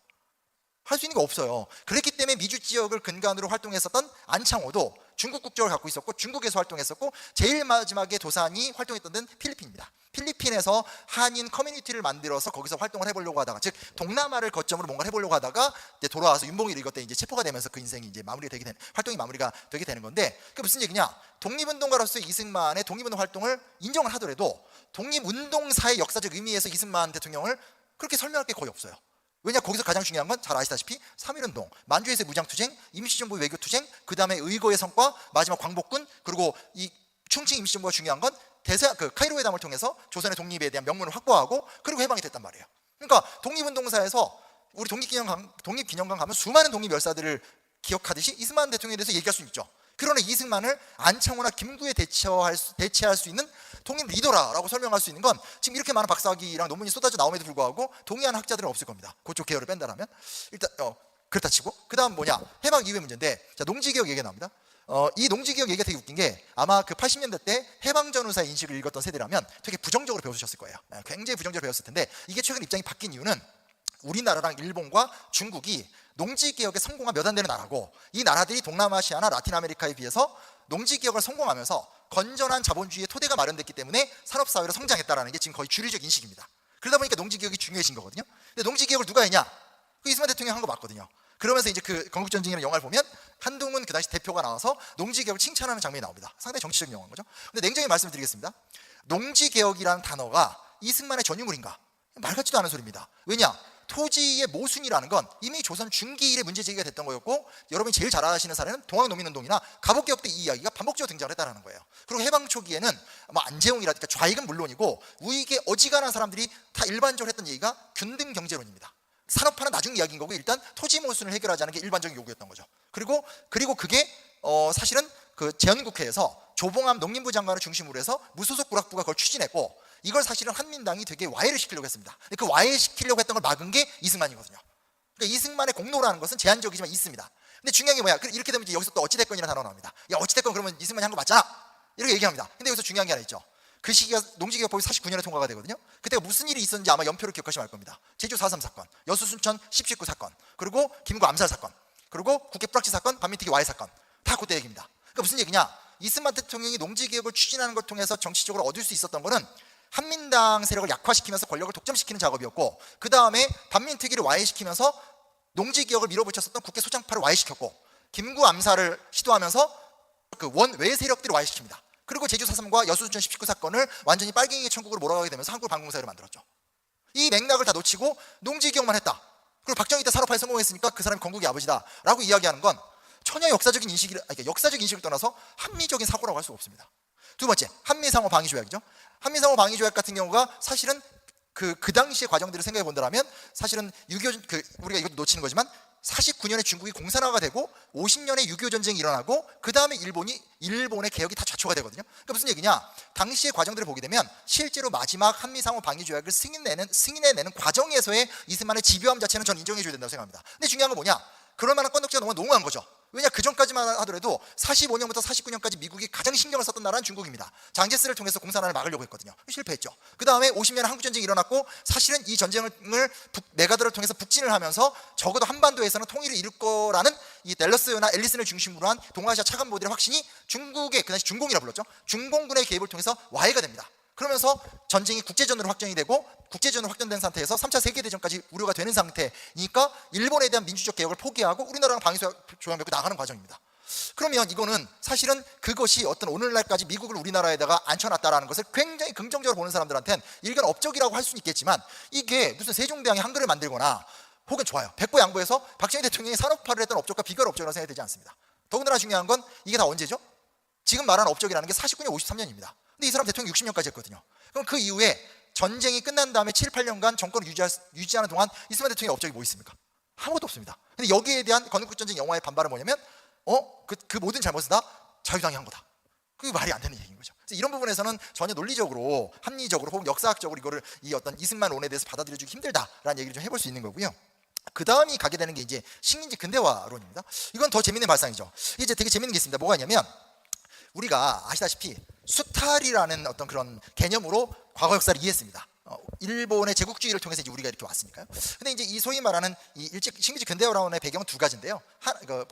할 수 있는 게 없어요. 그렇기 때문에 미주 지역을 근간으로 활동했었던 안창호도 중국 국적을 갖고 있었고 중국에서 활동했었고, 제일 마지막에 도산이 활동했던 데는 필리핀입니다. 필리핀에서 한인 커뮤니티를 만들어서 거기서 활동을 해보려고 하다가, 즉 동남아를 거점으로 뭔가를 해보려고 하다가 이제 돌아와서 윤봉길 이것 때 이제 체포가 되면서 그 인생이 이제 활동이 마무리가 되게 되는 건데, 그게 무슨 얘기냐? 독립운동가로서 이승만의 독립운동 활동을 인정을 하더라도 독립운동사의 역사적 의미에서 이승만 대통령을 그렇게 설명할 게 거의 없어요. 왜냐? 거기서 가장 중요한 건 잘 아시다시피 3.1운동, 만주에서의 무장투쟁, 임시정부 외교투쟁, 그 다음에 의거의 성과, 마지막 광복군, 그리고 이 충칭 임시정부가 중요한 건 카이로 회담을 통해서 조선의 독립에 대한 명분을 확보하고 그리고 해방이 됐단 말이에요. 그러니까 독립운동사에서 우리 독립기념관 가면 수많은 독립 열사들을 기억하듯이 이승만 대통령에 대해서 얘기할 수 있죠. 그러나 이승만을 안창호나 김구에 대체할 수 있는 독립 리더라라고 설명할 수 있는 건 지금 이렇게 많은 박사학위랑 논문이 쏟아져 나옴에도 불구하고 동의하는 학자들은 없을 겁니다. 그쪽 계열을 뺀다라면. 일단 그렇다 치고, 그 다음 뭐냐? 해방 이후의 문제인데, 자, 농지개혁 얘기가 나옵니다. 이 농지개혁 얘기가 되게 웃긴 게, 아마 그 80년대 때 해방전후사의 인식을 읽었던 세대라면 되게 부정적으로 배우셨을 거예요. 굉장히 부정적으로 배웠을 텐데, 이게 최근 입장이 바뀐 이유는 우리나라랑 일본과 중국이 농지개혁에 성공한 몇 안 되는 나라고, 이 나라들이 동남아시아나 라틴 아메리카에 비해서 농지개혁을 성공하면서 건전한 자본주의의 토대가 마련됐기 때문에 산업사회로 성장했다라는 게 지금 거의 주류적 인식입니다. 그러다 보니까 농지개혁이 중요해진 거거든요. 근데 농지개혁을 누가 했냐? 그 이승만 대통령이 한 거 맞거든요. 그러면서 이제 그 건국전쟁이라는 영화를 보면 한동훈 그 당시 대표가 나와서 농지개혁을 칭찬하는 장면이 나옵니다. 상당히 정치적인 영화인 거죠. 근데 냉정히 말씀드리겠습니다. 농지개혁이라는 단어가 이승만의 전유물인가? 말 같지도 않은 소리입니다. 왜냐? 토지의 모순이라는 건 이미 조선 중기 이래 문제 제기가 됐던 거였고, 여러분이 제일 잘 아시는 사례는 동학농민운동이나 갑오개혁 때 이 이야기가 반복적으로 등장을 했다는 거예요. 그리고 해방 초기에는 뭐 안재홍이라든가 좌익은 물론이고 우익의 어지간한 사람들이 다 일반적으로 했던 얘기가 균등 경제론입니다. 산업화는 나중 이야기인 거고, 일단 토지 모순을 해결하자는 게 일반적인 요구였던 거죠. 그리고 그게 사실은 그 재헌국회에서 조봉암 농림부 장관을 중심으로 해서 무소속 부락부가 그걸 추진했고, 이걸 사실은 한민당이 되게 와해를 시키려고 했습니다. 근데 그 와해시키려고 했던 걸 막은 게 이승만이거든요. 그러니까 이승만의 공로라는 것은 제한적이지만 있습니다. 근데 중요한 게 뭐야? 이렇게 되면 이제 여기서 또 어찌됐건이라는 단어가 나옵니다. 야, 어찌됐건 그러면 이승만이 한 거 맞잖아, 이렇게 얘기합니다. 근데 여기서 중요한 게 하나 있죠. 그 시기가 농지개혁법이 49년에 통과가 되거든요. 그때가 무슨 일이 있었는지 아마 연표를 기억하시면 알 겁니다. 제주 4.3 사건, 여수 순천 10.19 사건, 그리고 김구 암살 사건, 그리고 국회 뿌락치 사건, 반민특위 와해 사건, 다 그때 얘기입니다. 그러니까 무슨 얘기냐? 이승만 대통령이 농지개혁을 추진하는 걸 통해서 정치적으로 얻을 수 있었던 거는 한민당 세력을 약화시키면서 권력을 독점시키는 작업이었고, 그 다음에 반민특위를 와해시키면서 농지개혁을 밀어붙였었던 국회 소장파를 와해시켰고, 김구 암살을 시도하면서 그 원외 세력들을 와해시킵니다. 그리고 제주 4.3과 여수 순천 10.19 사건을 완전히 빨갱이 천국으로 몰아가게 되면서 한국 방공사회를 만들었죠. 이 맥락을 다 놓치고 농지개혁만 했다, 그리고 박정희 때 산업화에 성공했으니까 그 사람이 건국의 아버지다라고 이야기하는 건 전혀 역사적 인식을 떠나서 합리적인 사고라고 할 수가 없습니다. 두 번째, 한미상호 방위 조약이죠. 한미상호 방위 조약 같은 경우가 사실은 그 당시의 과정들을 생각해 본다면, 사실은 우리가 이것도 놓치는 거지만 49년에 중국이 공산화가 되고 50년에 6.25 전쟁이 일어나고, 그 다음에 일본의 개혁이 다 좌초가 되거든요. 그러니까 무슨 얘기냐? 당시의 과정들을 보게 되면 실제로 마지막 한미상호 방위 조약을 승인해내는 과정에서의 이승만의 집요함 자체는 전 인정해줘야 된다고 생각합니다. 근데 중요한 건 뭐냐? 그럴 만한 건덕지가 너무 농후한 거죠. 왜냐? 그 전까지만 하더라도 45년부터 49년까지 미국이 가장 신경을 썼던 나라는 중국입니다. 장제스를 통해서 공산화를 막으려고 했거든요. 실패했죠. 그 다음에 50년에 한국전쟁이 일어났고, 사실은 이 전쟁을 메가드를 통해서 북진을 하면서 적어도 한반도에서는 통일을 이룰 거라는 이 댈러스나 앨리슨을 중심으로 한 동아시아 차관 모델의 확신이 중국의, 그 당시 중공이라 불렀죠, 중공군의 개입을 통해서 와해가 됩니다. 그러면서 전쟁이 국제전으로 확정이 되고, 국제전으로 확정된 상태에서 3차 세계대전까지 우려가 되는 상태니까 일본에 대한 민주적 개혁을 포기하고 우리나라랑 방위조약 맺고 나가는 과정입니다. 그러면 이거는 사실은 그것이 어떤 오늘날까지 미국을 우리나라에다가 앉혀놨다라는 것을 굉장히 긍정적으로 보는 사람들한테는 일견 업적이라고 할 수는 있겠지만, 이게 무슨 세종대왕이 한글을 만들거나 혹은 좋아요, 백보 양보해서 박정희 대통령이 산업화를 했던 업적과 비교할 업적이라고 생각이 되지 않습니다. 더군다나 중요한 건 이게 다 언제죠? 지금 말하는 업적이라는 게 49년, 53년입니다. 근데 이 사람 대통령 60년까지 했거든요. 그럼 그 이후에 전쟁이 끝난 다음에 7, 8년간 정권을 유지하는 동안 이승만 대통령의 업적이 뭐 있습니까? 아무것도 없습니다. 근데 여기에 대한 건국전쟁 영화의 반발은 뭐냐면 그 모든 잘못은 다 자유당이 한 거다. 그게 말이 안 되는 얘기인 거죠. 그래서 이런 부분에서는 전혀 논리적으로, 합리적으로 혹은 역사학적으로 이거를 이 어떤 이승만 론에 대해서 받아들여주기 힘들다라는 얘기를 좀 해볼 수 있는 거고요. 그 다음이 가게 되는 게 이제 식민지 근대화론입니다. 이건 더 재밌는 발상이죠. 이제 되게 재밌는 게 있습니다. 뭐가 있냐면 우리가 아시다시피 수탈이라는 어떤 그런 개념으로 과거 역사를 이해했습니다. 일본의 제국주의를 통해서 이제 우리가 이렇게 왔으니까요. 근데 이제 이 소위 말하는 이 식민지 근대화론의 배경은 두 가지인데요.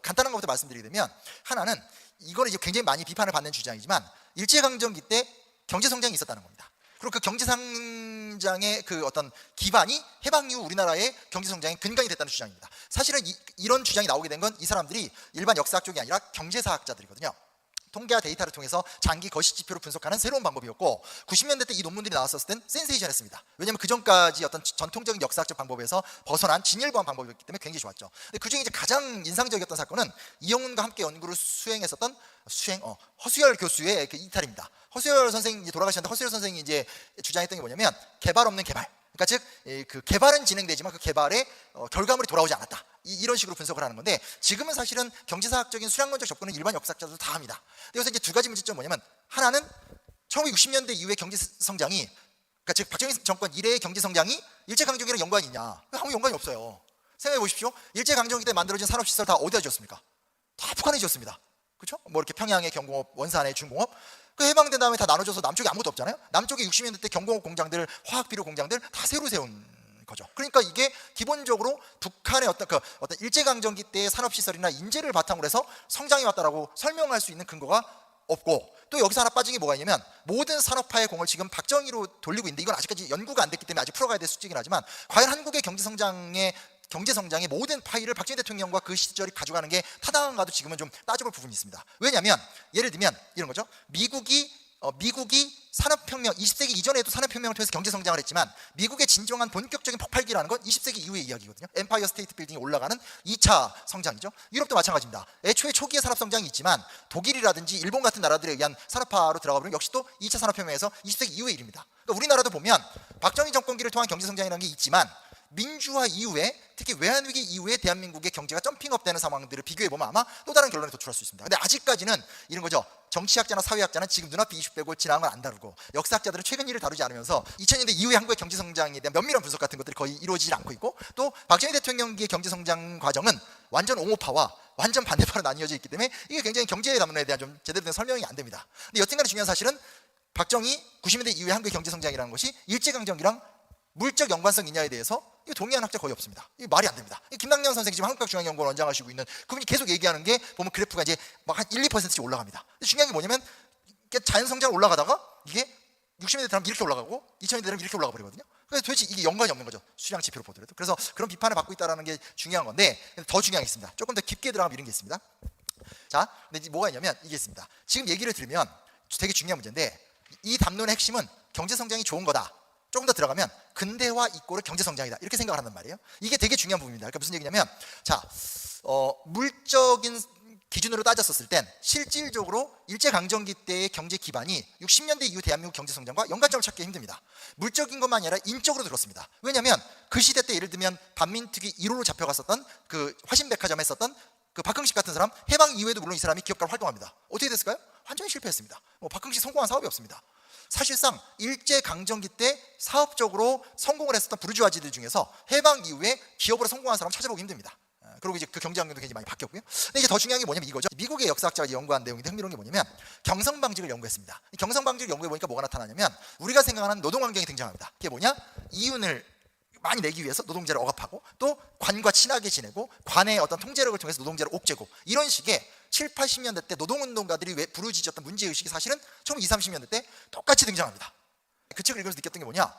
간단한 것부터 말씀드리게 되면 하나는 이거는 이제 굉장히 많이 비판을 받는 주장이지만 일제강점기 때 경제 성장이 있었다는 겁니다. 그리고 그 경제 성장의 그 어떤 기반이 해방 이후 우리나라의 경제 성장의 근간이 됐다는 주장입니다. 사실은 이런 주장이 나오게 된 건 이 사람들이 일반 역사학 쪽이 아니라 경제사학자들이거든요. 통계와 데이터를 통해서 장기 거시 지표를 분석하는 새로운 방법이었고 90년대 때 이 논문들이 나왔었을 땐 센세이션했습니다. 왜냐하면 그 전까지 어떤 전통적인 역사학적 방법에서 벗어난 진일보한 방법이었기 때문에 굉장히 좋았죠. 근데 그중에 이제 가장 인상적이었던 사건은 이영훈과 함께 연구를 수행했었던 허수열 교수의 그 이탈입니다. 허수열 선생이 돌아가셨는데 허수열 선생이 이제 주장했던 게 뭐냐면 개발 없는 개발. 그러니까 즉 그 개발은 진행되지만 그 개발의 결과물이 돌아오지 않았다. 이런 식으로 분석을 하는 건데 지금은 사실은 경제사학적인 수량론적 접근은 일반 역사학자들도 다 합니다. 여기서 이제 두 가지 문제점은 뭐냐면 하나는 1960년대 이후의 경제 성장이 그러니까 즉 박정희 정권 이래의 경제 성장이 일제강점기랑 연관이 있냐? 아무 연관이 없어요. 생각해 보십시오. 일제강점기 때 만들어진 산업시설 다 어디다 지었습니까? 다 북한에 지었습니다. 그렇죠? 뭐 이렇게 평양의 경공업, 원산의 중공업 그 해방된 다음에 다 나눠져서 남쪽에 아무것도 없잖아요. 남쪽에 60년대 때 경공업 공장들, 화학비료 공장들 다 새로 세운 거죠. 그러니까 이게 기본적으로 북한의 어떤 일제강점기 때의 산업시설이나 인재를 바탕으로 해서 성장이 왔다라고 설명할 수 있는 근거가 없고 또 여기서 하나 빠진 게 뭐가 있냐면 모든 산업화의 공을 지금 박정희로 돌리고 있는데 이건 아직까지 연구가 안 됐기 때문에 아직 풀어가야 될 수치긴 하지만 과연 한국의 경제 성장의 모든 파일을 박정희 대통령과 그 시절이 가져가는 게 타당한가도 지금은 좀 따져볼 부분이 있습니다. 왜냐하면 예를 들면 이런 거죠. 미국이 산업혁명 20세기 이전에도 산업혁명을 통해서 경제 성장을 했지만 미국의 진정한 본격적인 폭발기라는 건 20세기 이후의 이야기거든요. 엠파이어 스테이트 빌딩이 올라가는 2차 성장이죠. 유럽도 마찬가지입니다. 애초에 초기의 산업 성장이 있지만 독일이라든지 일본 같은 나라들에 의한 산업화로 들어가 보면 역시 또 2차 산업혁명에서 20세기 이후의 일입니다. 그러니까 우리나라도 보면 박정희 정권기를 통한 경제 성장이라는 게 있지만 민주화 이후에 특히 외환위기 이후에 대한민국의 경제가 점핑업 되는 상황들을 비교해보면 아마 또 다른 결론에 도출할 수 있습니다. 근데 아직까지는 이런 거죠. 정치학자나 사회학자는 지금 눈앞에 이슈 빼고 지나간 걸 안 다루고 역사학자들은 최근 일을 다루지 않으면서 2000년대 이후의 한국의 경제성장에 대한 면밀한 분석 같은 것들이 거의 이루어지지 않고 있고 또 박정희 대통령기의 경제성장 과정은 완전 옹호파와 완전 반대파로 나뉘어져 있기 때문에 이게 굉장히 경제의 담론에 대한 좀 제대로 된 설명이 안 됩니다. 근데 여튼간에 중요한 사실은 박정희 90년대 이후의 한국의 경제성장이라는 것이 일제강점기랑 물적 연관성 있냐에 대해서 이거 동의하는 학자 거의 없습니다. 이게 말이 안 됩니다. 김남년 선생 지금 한국학중앙연구원 원장하시고 있는 그분이 계속 얘기하는 게 보면 그래프가 이제 막 한 1, 2%씩 올라갑니다. 근데 중요한 게 뭐냐면 자연성장 올라가다가 이게 60년대 되면 이렇게 올라가고 2000년대 되면 이렇게 올라가 버리거든요. 그래서 도대체 이게 연관이 없는 거죠. 수량 지표로 보더라도. 그래서 그런 비판을 받고 있다는 게 중요한 건데 더 중요한 게 있습니다. 조금 더 깊게 들어가면 이런 게 있습니다. 자, 근데 뭐가 있냐면 이게 있습니다. 지금 얘기를 들으면 되게 중요한 문제인데 이 담론의 핵심은 경제성장이 좋은 거다. 조금 더 들어가면 근대화 이꼬르 경제성장이다 이렇게 생각을 한단 말이에요. 이게 되게 중요한 부분입니다. 그러니까 무슨 얘기냐면 물적인 기준으로 따졌었을 땐 실질적으로 일제강점기 때의 경제 기반이 60년대 이후 대한민국 경제성장과 연관점을 찾기 힘듭니다. 물적인 것만 아니라 인적으로 들었습니다. 왜냐하면 그 시대 때 예를 들면 반민특위 1호로 잡혀갔었던 그 화신백화점에 했었던 그 박흥식 같은 사람 해방 이후에도 물론 이 사람이 기업가로 활동합니다. 어떻게 됐을까요? 완전히 실패했습니다. 박흥식 성공한 사업이 없습니다. 사실상 일제강점기 때 사업적으로 성공을 했었던 부르주아지들 중에서 해방 이후에 기업으로 성공한 사람 찾아보기 힘듭니다. 그리고 이제 그 경제 환경도 굉장히 많이 바뀌었고요. 근데 이제 더 중요한 게 뭐냐면 이거죠. 미국의 역사학자가 연구한 내용인데 흥미로운 게 뭐냐면 경성방직을 연구했습니다. 이 경성방직을 연구해 보니까 뭐가 나타나냐면 우리가 생각하는 노동 환경이 등장합니다. 그게 뭐냐? 이윤을 많이 내기 위해서 노동자를 억압하고 또 관과 친하게 지내고 관의 어떤 통제력을 통해서 노동자를 옥죄고 이런 식의 7, 80년대 때 노동운동가들이 왜 부르짖었던 문제의식이 사실은 처음 20, 30년대 때 똑같이 등장합니다. 그 책을 읽으면서 느꼈던 게 뭐냐?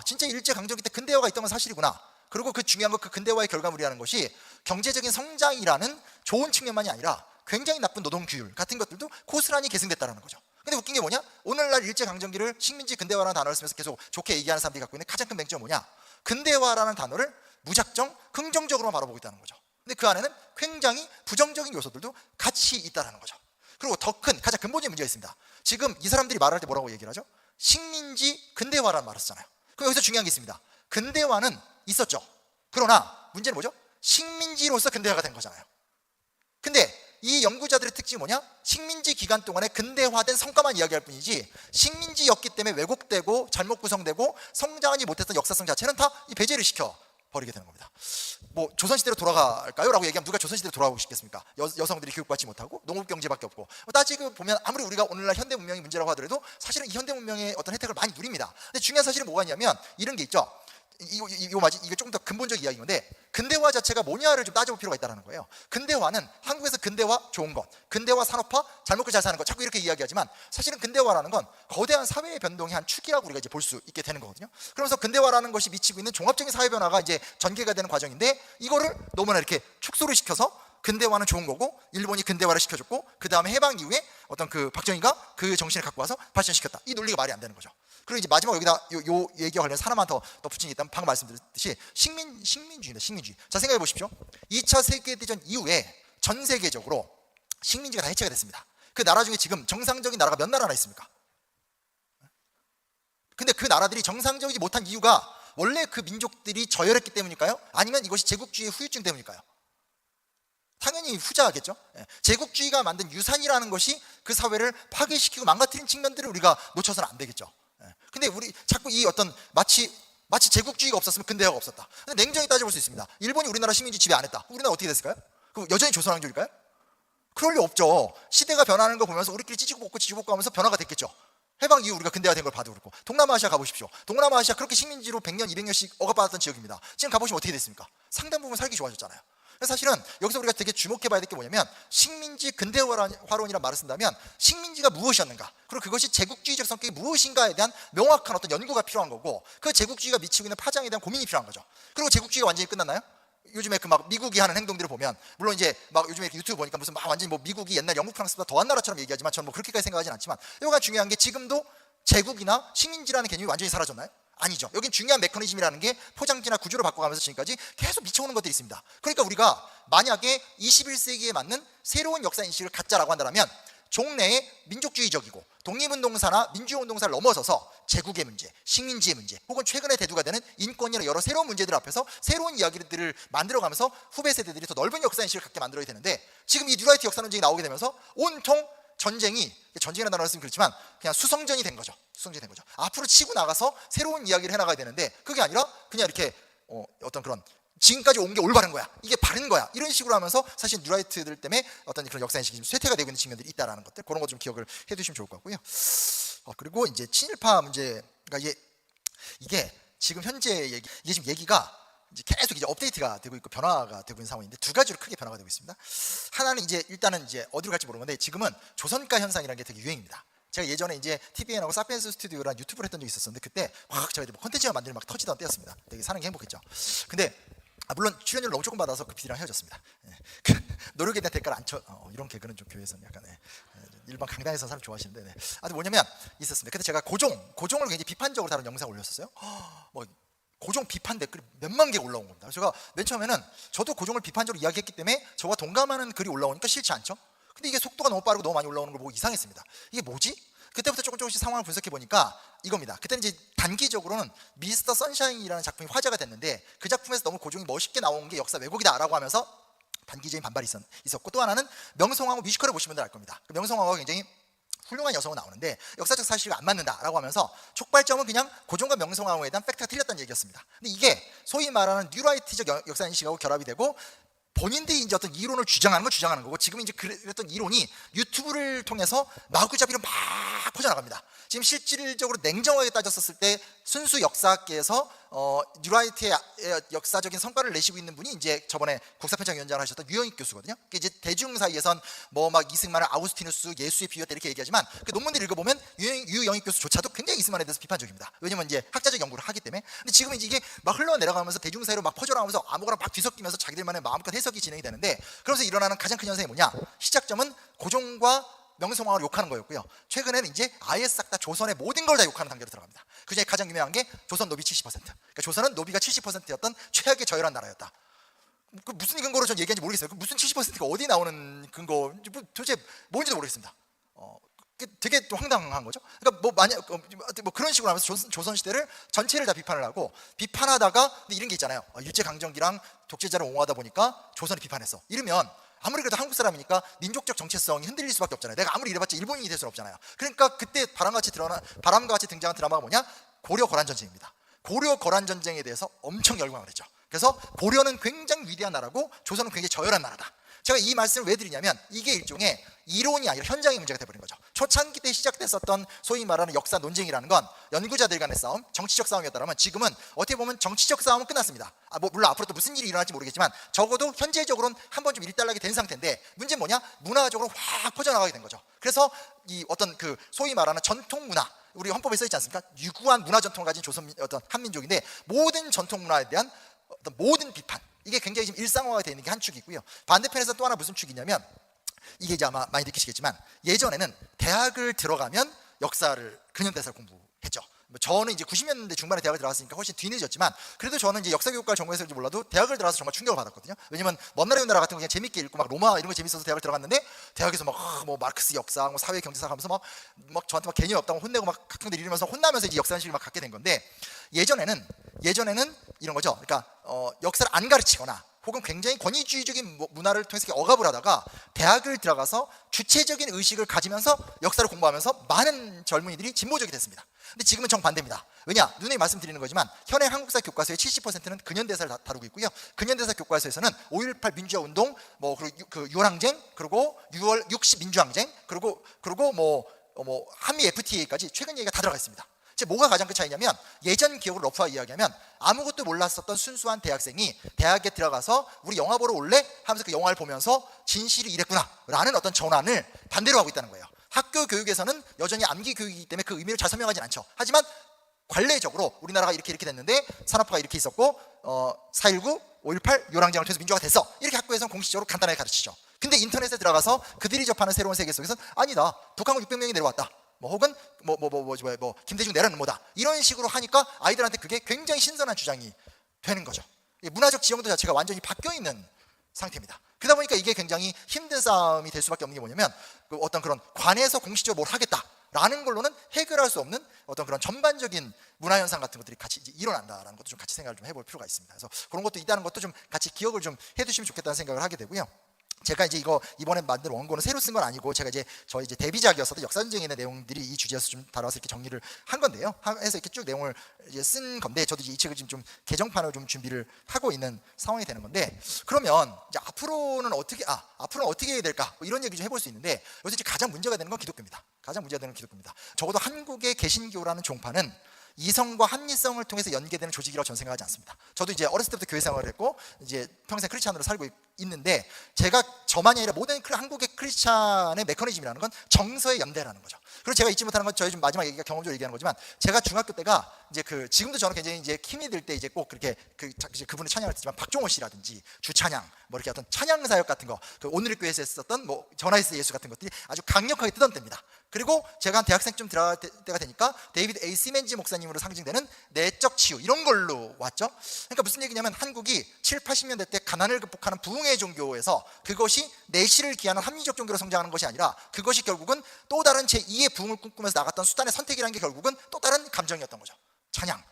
진짜 일제강점기 때 근대화가 있던 건 사실이구나. 그리고 그 중요한 건 그 근대화의 결과물이라는 것이 경제적인 성장이라는 좋은 측면만이 아니라 굉장히 나쁜 노동규율 같은 것들도 고스란히 계승됐다는 거죠. 근데 웃긴 게 뭐냐? 오늘날 일제강점기를 식민지 근대화라는 단어를 쓰면서 계속 좋게 얘기하는 사람들이 갖고 있는 가장 큰 맹점은 뭐냐? 근대화라는 단어를 무작정 긍정적으로만 바라보고 있다는 거죠. 근데 그 안에는 굉장히 부정적인 요소들도 같이 있다는 거죠. 그리고 더 큰 가장 근본적인 문제가 있습니다. 지금 이 사람들이 말할 때 뭐라고 얘기를 하죠? 식민지 근대화라는 말을 쓰잖아요. 그럼 여기서 중요한 게 있습니다. 근대화는 있었죠. 그러나 문제는 뭐죠? 식민지로서 근대화가 된 거잖아요. 근데 이 연구자들의 특징이 뭐냐? 식민지 기간 동안에 근대화된 성과만 이야기할 뿐이지 식민지였기 때문에 왜곡되고 잘못 구성되고 성장하지 못했던 역사성 자체는 다 이 배제를 시켜 버리게 되는 겁니다. 뭐 조선시대로 돌아갈까요? 라고 얘기하면 누가 조선시대로 돌아가고 싶겠습니까? 여성들이 교육받지 못하고 농업경제밖에 없고 따지고 보면 아무리 우리가 오늘날 현대 문명이 문제라고 하더라도 사실은 이 현대 문명의 어떤 혜택을 많이 누립니다. 근데 중요한 사실은 뭐가 있냐면 이런 게 있죠. 이거 조금 더 근본적 이야기인데 근대화 자체가 뭐냐를 좀 따져볼 필요가 있다는 거예요. 근대화는 한국에서 근대화 좋은 것, 근대화 산업화 잘 먹고 잘 사는 것 자꾸 이렇게 이야기하지만 사실은 근대화라는 건 거대한 사회의 변동의 한 축이라고 우리가 이제 볼 수 있게 되는 거거든요. 그러면서 근대화라는 것이 미치고 있는 종합적인 사회 변화가 이제 전개가 되는 과정인데 이거를 너무나 이렇게 축소를 시켜서 근대화는 좋은 거고 일본이 근대화를 시켜줬고 그 다음에 해방 이후에 어떤 그 박정희가 그 정신을 갖고 와서 발전시켰다. 이 논리가 말이 안 되는 거죠. 그리고 이제 마지막 여기다 요 얘기와 관련해서 하나만 더 붙인 게 있다면 방금 말씀드렸듯이 식민주의입니다. 식민주의. 자, 생각해 보십시오. 2차 세계대전 이후에 전 세계적으로 식민지가 다 해체가 됐습니다. 그 나라 중에 지금 정상적인 나라가 몇 나라나 있습니까? 근데 그 나라들이 정상적이지 못한 이유가 원래 그 민족들이 저열했기 때문일까요? 아니면 이것이 제국주의의 후유증 때문일까요? 당연히 후자겠죠. 제국주의가 만든 유산이라는 것이 그 사회를 파괴시키고 망가뜨린 측면들을 우리가 놓쳐서는 안 되겠죠. 근데 우리 자꾸 이 어떤 마치 제국주의가 없었으면 근대화가 없었다. 근데 냉정히 따져볼 수 있습니다. 일본이 우리나라 식민지 지배 안 했다. 우리나라 어떻게 됐을까요? 그럼 여전히 조선왕조일까요? 그럴 리 없죠. 시대가 변하는 거 보면서 우리끼리 찌찌고 볶고 하면서 변화가 됐겠죠. 해방 이후 우리가 근대화된 걸 봐도 그렇고 동남아시아 가보십시오. 동남아시아 그렇게 식민지로 100년, 200년씩 억압받았던 지역입니다. 지금 가보시면 어떻게 됐습니까? 상당 부분 살기 좋아졌잖아요. 사실은 여기서 우리가 되게 주목해 봐야 될 게 뭐냐면 식민지 근대화론이라는 말을 쓴다면 식민지가 무엇이었는가 그리고 그것이 제국주의적 성격이 무엇인가에 대한 명확한 어떤 연구가 필요한 거고 그 제국주의가 미치고 있는 파장에 대한 고민이 필요한 거죠. 그리고 제국주의가 완전히 끝났나요? 요즘에 그 막 미국이 하는 행동들을 보면 물론 이제 막 요즘에 유튜브 보니까 무슨 막 완전히 뭐 미국이 옛날 영국 프랑스보다 더한 나라처럼 얘기하지만 저는 뭐 그렇게까지 생각하진 않지만 여기가 중요한 게 지금도 제국이나 식민지라는 개념이 완전히 사라졌나요? 아니죠. 여긴 중요한 메커니즘이라는 게 포장지나 구조를 바꿔가면서 지금까지 계속 미쳐오는 것들이 있습니다. 그러니까 우리가 만약에 21세기에 맞는 새로운 역사 인식을 갖자라고 한다면 종래의 민족주의적이고 독립운동사나 민주화운동사를 넘어서서 제국의 문제, 식민지의 문제 혹은 최근에 대두가 되는 인권이나 여러 새로운 문제들 앞에서 새로운 이야기들을 만들어가면서 후배 세대들이 더 넓은 역사 인식을 갖게 만들어야 되는데 지금 이 뉴라이트 역사 논쟁이 나오게 되면서 온통 전쟁이라는 단어를 쓰면 그렇지만 그냥 수성전이 된 거죠. 수성전이 된 거죠. 앞으로 치고 나가서 새로운 이야기를 해나가야 되는데 그게 아니라 그냥 이렇게 어떤 그런 지금까지 온 게 올바른 거야. 이게 바른 거야. 이런 식으로 하면서 사실 뉴라이트들 때문에 어떤 그런 역사인식이 좀 쇠퇴가 되고 있는 측면들이 있다라는 것들 그런 거 좀 기억을 해두시면 좋을 것 같고요. 그리고 이제 친일파 문제가 이게 지금 현재 이게 지금 얘기가 이제 계속 이제 업데이트가 되고 있고 변화가 되고 있는 상황인데 두 가지로 크게 변화가 되고 있습니다. 하나는 이제 일단은 이제 어디로 갈지 모르는데 지금은 조선가 현상이라는 게 되게 유행입니다. 제가 예전에 이제 TVN하고 사피엔스 스튜디오라는 유튜브를 했던 적이 있었는데 그때 막 저희들 뭐 콘텐츠가 만들면 막 터지던 때였습니다. 되게 사는 게 행복했죠. 근데 물론 출연료를 너무 조금 받아서 그 PD랑 헤어졌습니다. 그 노력에 대한 대가를 안 쳐. 이런 개그는 좀 교회에서는 약간 일반 강당에서 사람 좋아하시는데 아주 뭐냐면 있었습니다. 근데 제가 고종을 굉장히 비판적으로 다룬 영상을 올렸었어요. 뭐 고종 비판 댓글이 몇만 개가 올라온 겁니다. 제가 맨 처음에는 저도 고종을 비판적으로 이야기했기 때문에 저와 동감하는 글이 올라오니까 싫지 않죠. 근데 이게 속도가 너무 빠르고 너무 많이 올라오는 걸 보고 이상했습니다. 이게 뭐지? 그때부터 조금씩 상황을 분석해 보니까 이겁니다. 그때는 이제 단기적으로는 미스터 선샤인이라는 작품이 화제가 됐는데 그 작품에서 너무 고종이 멋있게 나온 게 역사 왜곡이다라고 하면서 단기적인 반발이 있었고 또 하나는 명성황후 뮤지컬을 보시면 알 겁니다. 명성황후가 굉장히 훌륭한 여성으로 나오는데 역사적 사실과 안 맞는다라고 하면서 촉발점은 그냥 고종과 명성황후에 대한 팩트가 틀렸다는 얘기였습니다. 근데 이게 소위 말하는 뉴라이트적 역사 인식하고 결합이 되고 본인들이 이제 어떤 이론을 주장하는 건 주장하는 거고 지금 이제 그랬던 이론이 유튜브를 통해서 마구잡이로 막 퍼져나갑니다. 지금 실질적으로 냉정하게 따졌었을 때 순수 역사학계에서 뉴라이트의 역사적인 성과를 내시고 있는 분이 이제 저번에 국사편찬위원장을 하셨던 유영익 교수거든요. 이제 대중 사이에선 뭐 막 이승만을 아우스티누스 예수의 비유였다 이렇게 얘기하지만 그 논문들 읽어보면 유영익 교수조차도 굉장히 이승만에 대해서 비판적입니다. 왜냐면 이제 학자적 연구를 하기 때문에. 근데 지금 이제 이게 막 흘러내려가면서 대중 사이로 막 퍼져나가면서 아무거나 막 뒤섞이면서 자기들만의 마음껏 해석이 진행이 되는데 그러면서 일어나는 가장 큰 현상이 뭐냐? 시작점은 고종과 명성황후를 욕하는 거였고요. 최근에는 이제 아예 싹 다 조선의 모든 걸 다 욕하는 단계로 들어갑니다. 그중에 가장 유명한 게 조선 노비 70%. 그러니까 조선은 노비가 70%였던 최악의 저열한 나라였다. 그 무슨 근거로 전 얘기하는지 모르겠어요. 그 무슨 70%가 어디 나오는 근거? 도대체 뭔지도 모르겠습니다. 되게 또 황당한 거죠. 그러니까 뭐 만약 뭐 그런 식으로 하면서 조선 시대를 전체를 다 비판을 하고 비판하다가 근데 이런 게 있잖아요. 일제 강점기랑 독재자를 옹호하다 보니까 조선을 비판했어. 이러면 아무리 그래도 한국 사람이니까 민족적 정체성이 흔들릴 수밖에 없잖아요. 내가 아무리 이래봤자 일본인이 될 수는 없잖아요. 그러니까 그때 바람과 같이 등장한 드라마가 뭐냐? 고려 거란 전쟁입니다. 고려 거란 전쟁에 대해서 엄청 열광을 했죠. 그래서 고려는 굉장히 위대한 나라고 조선은 굉장히 저열한 나라다. 제가 이 말씀을 왜 드리냐면 이게 일종의 이론이 아니라 현장의 문제가 돼버린 거죠. 초창기 때 시작됐었던 소위 말하는 역사 논쟁이라는 건 연구자들 간의 싸움, 정치적 싸움이었다면 지금은 어떻게 보면 정치적 싸움은 끝났습니다. 물론 앞으로 또 무슨 일이 일어날지 모르겠지만 적어도 현재적으로는 한번 좀 일단락이 된 상태인데 문제는 뭐냐? 문화적으로 확 퍼져나가게 된 거죠. 그래서 이 어떤 그 소위 말하는 전통 문화, 우리 헌법에 써 있지 않습니까? 유구한 문화 전통을 가진 어떤 한민족인데 모든 전통 문화에 대한 어떤 모든 비판, 이게 굉장히 지금 일상화가 되어 있는 게 한 축이 있고요. 반대편에서 또 하나 무슨 축이냐면 이게 이제 아마 많이 느끼시겠지만 예전에는 대학을 들어가면 역사를 근현대사를 공부했죠. 저는 이제 90년대 중반에 대학을 들어갔으니까 훨씬 뒤늦었지만 그래도 저는 이제 역사교육과를 전공했을지 몰라도 대학을 들어가서 정말 충격을 받았거든요. 왜냐면 먼 나라 나라 같은 거 그냥 재밌게 읽고 막 로마 이런 거 재밌어서 대학을 들어갔는데 대학에서 막 뭐 마르크스 역사, 뭐 사회 경제사 하면서 막 저한테 막 개념이 없다고 혼내고 막 학생들 이러면서 혼나면서 이제 역사인식을 막 갖게 된 건데 예전에는 이런 거죠. 그러니까 역사를 안 가르치거나 혹은 굉장히 권위주의적인 문화를 통해서 억압을 하다가 대학을 들어가서 주체적인 의식을 가지면서 역사를 공부하면서 많은 젊은이들이 진보적이 됐습니다. 근데 지금은 정반대입니다. 왜냐? 누누이 말씀드리는 거지만 현행 한국사 교과서의 70%는 근현대사를 다루고 있고요. 근현대사 교과서에서는 5.18 민주화 운동, 그리고 그 유월항쟁, 그리고 6월 60 민주항쟁, 그리고 뭐 한미 FTA까지 최근 얘기가 다 들어가 있습니다. 즉 뭐가 가장 큰 차이냐면 예전 기억을 러프하게 이야기하면 아무것도 몰랐었던 순수한 대학생이 대학에 들어가서 우리 영화 보러 올래? 하면서 그 영화를 보면서 진실이 이랬구나 라는 어떤 전환을 반대로 하고 있다는 거예요. 학교 교육에서는 여전히 암기 교육이기 때문에 그 의미를 잘 설명하진 않죠. 하지만 관례적으로 우리나라가 이렇게 됐는데 산업화가 이렇게 있었고 4.19, 5.18 요랑쟁을 통해서 민주화가 됐어. 이렇게 학교에서는 공식적으로 간단하게 가르치죠. 근데 인터넷에 들어가서 그들이 접하는 새로운 세계 속에서는 아니다. 북한군 600명이 내려왔다. 혹은 김대중 내라는 뭐다 이런 식으로 하니까 아이들한테 그게 굉장히 신선한 주장이 되는 거죠. 문화적 지형도 자체가 완전히 바뀌어 있는 상태입니다. 그러다 보니까 이게 굉장히 힘든 싸움이 될 수밖에 없는 게 뭐냐면 어떤 그런 관에서 공식적으로 뭘 하겠다라는 걸로는 해결할 수 없는 어떤 그런 전반적인 문화 현상 같은 것들이 같이 이제 일어난다라는 것도 좀 같이 생각을 좀 해볼 필요가 있습니다. 그래서 그런 것도 있다는 것도 좀 같이 기억을 좀 해두시면 좋겠다는 생각을 하게 되고요. 제가 이제 이거 이번에 만든 원고는 새로 쓴 건 아니고 제가 저희 데뷔작이었어도 역사전쟁에 있는 내용들이 이 주제에서 좀 다뤄서 이렇게 정리를 한 건데요. 해서 이렇게 쭉 내용을 이제 쓴 건데 저도 이제 이 책을 지금 좀 개정판을 좀 준비를 하고 있는 상황이 되는 건데 그러면 이제 앞으로는 어떻게 해야 될까 이런 얘기 좀 해볼 수 있는데 여기서 이제 가장 문제가 되는 건 기독교입니다. 가장 문제가 되는 기독교입니다. 적어도 한국의 개신교라는 종파는 이성과 합리성을 통해서 연계되는 조직이라고 저는 생각하지 않습니다. 저도 이제 어렸을 때부터 교회 생활을 했고 이제 평생 크리스찬으로 살고 있는데 제가 저만이 아니라 모든 한국의 크리스찬의 메커니즘이라는 건 정서의 연대라는 거죠. 그리고 제가 잊지 못하는 건 저희 좀 마지막 얘기가 경험적으로 얘기하는 거지만 제가 중학교 때가 이제 지금도 저는 굉장히 이제 힘이 들 때 이제 꼭 그렇게 그분의 찬양을 듣지만 박종호 씨라든지 주찬양 이렇게 어떤 찬양 사역 같은 거 오늘의 교회에서 했었던 전화이스 예수 같은 것들이 아주 강력하게 뜨던 때입니다. 그리고 제가 한 대학생쯤 들어갈 때가 되니까 데이비드 A. 시멘즈 목사님으로 상징되는 내적 치유 이런 걸로 왔죠. 그러니까 무슨 얘기냐면 한국이 7, 80년대 때 가난을 극복하는 부흥의 종교에서 그것이 내실을 기하는 합리적 종교로 성장하는 것이 아니라 그것이 결국은 또 다른 제2의 부흥을 꿈꾸면서 나갔던 수단의 선택이라는 게 결국은 또 다른 감정이었던 거죠. 찬양,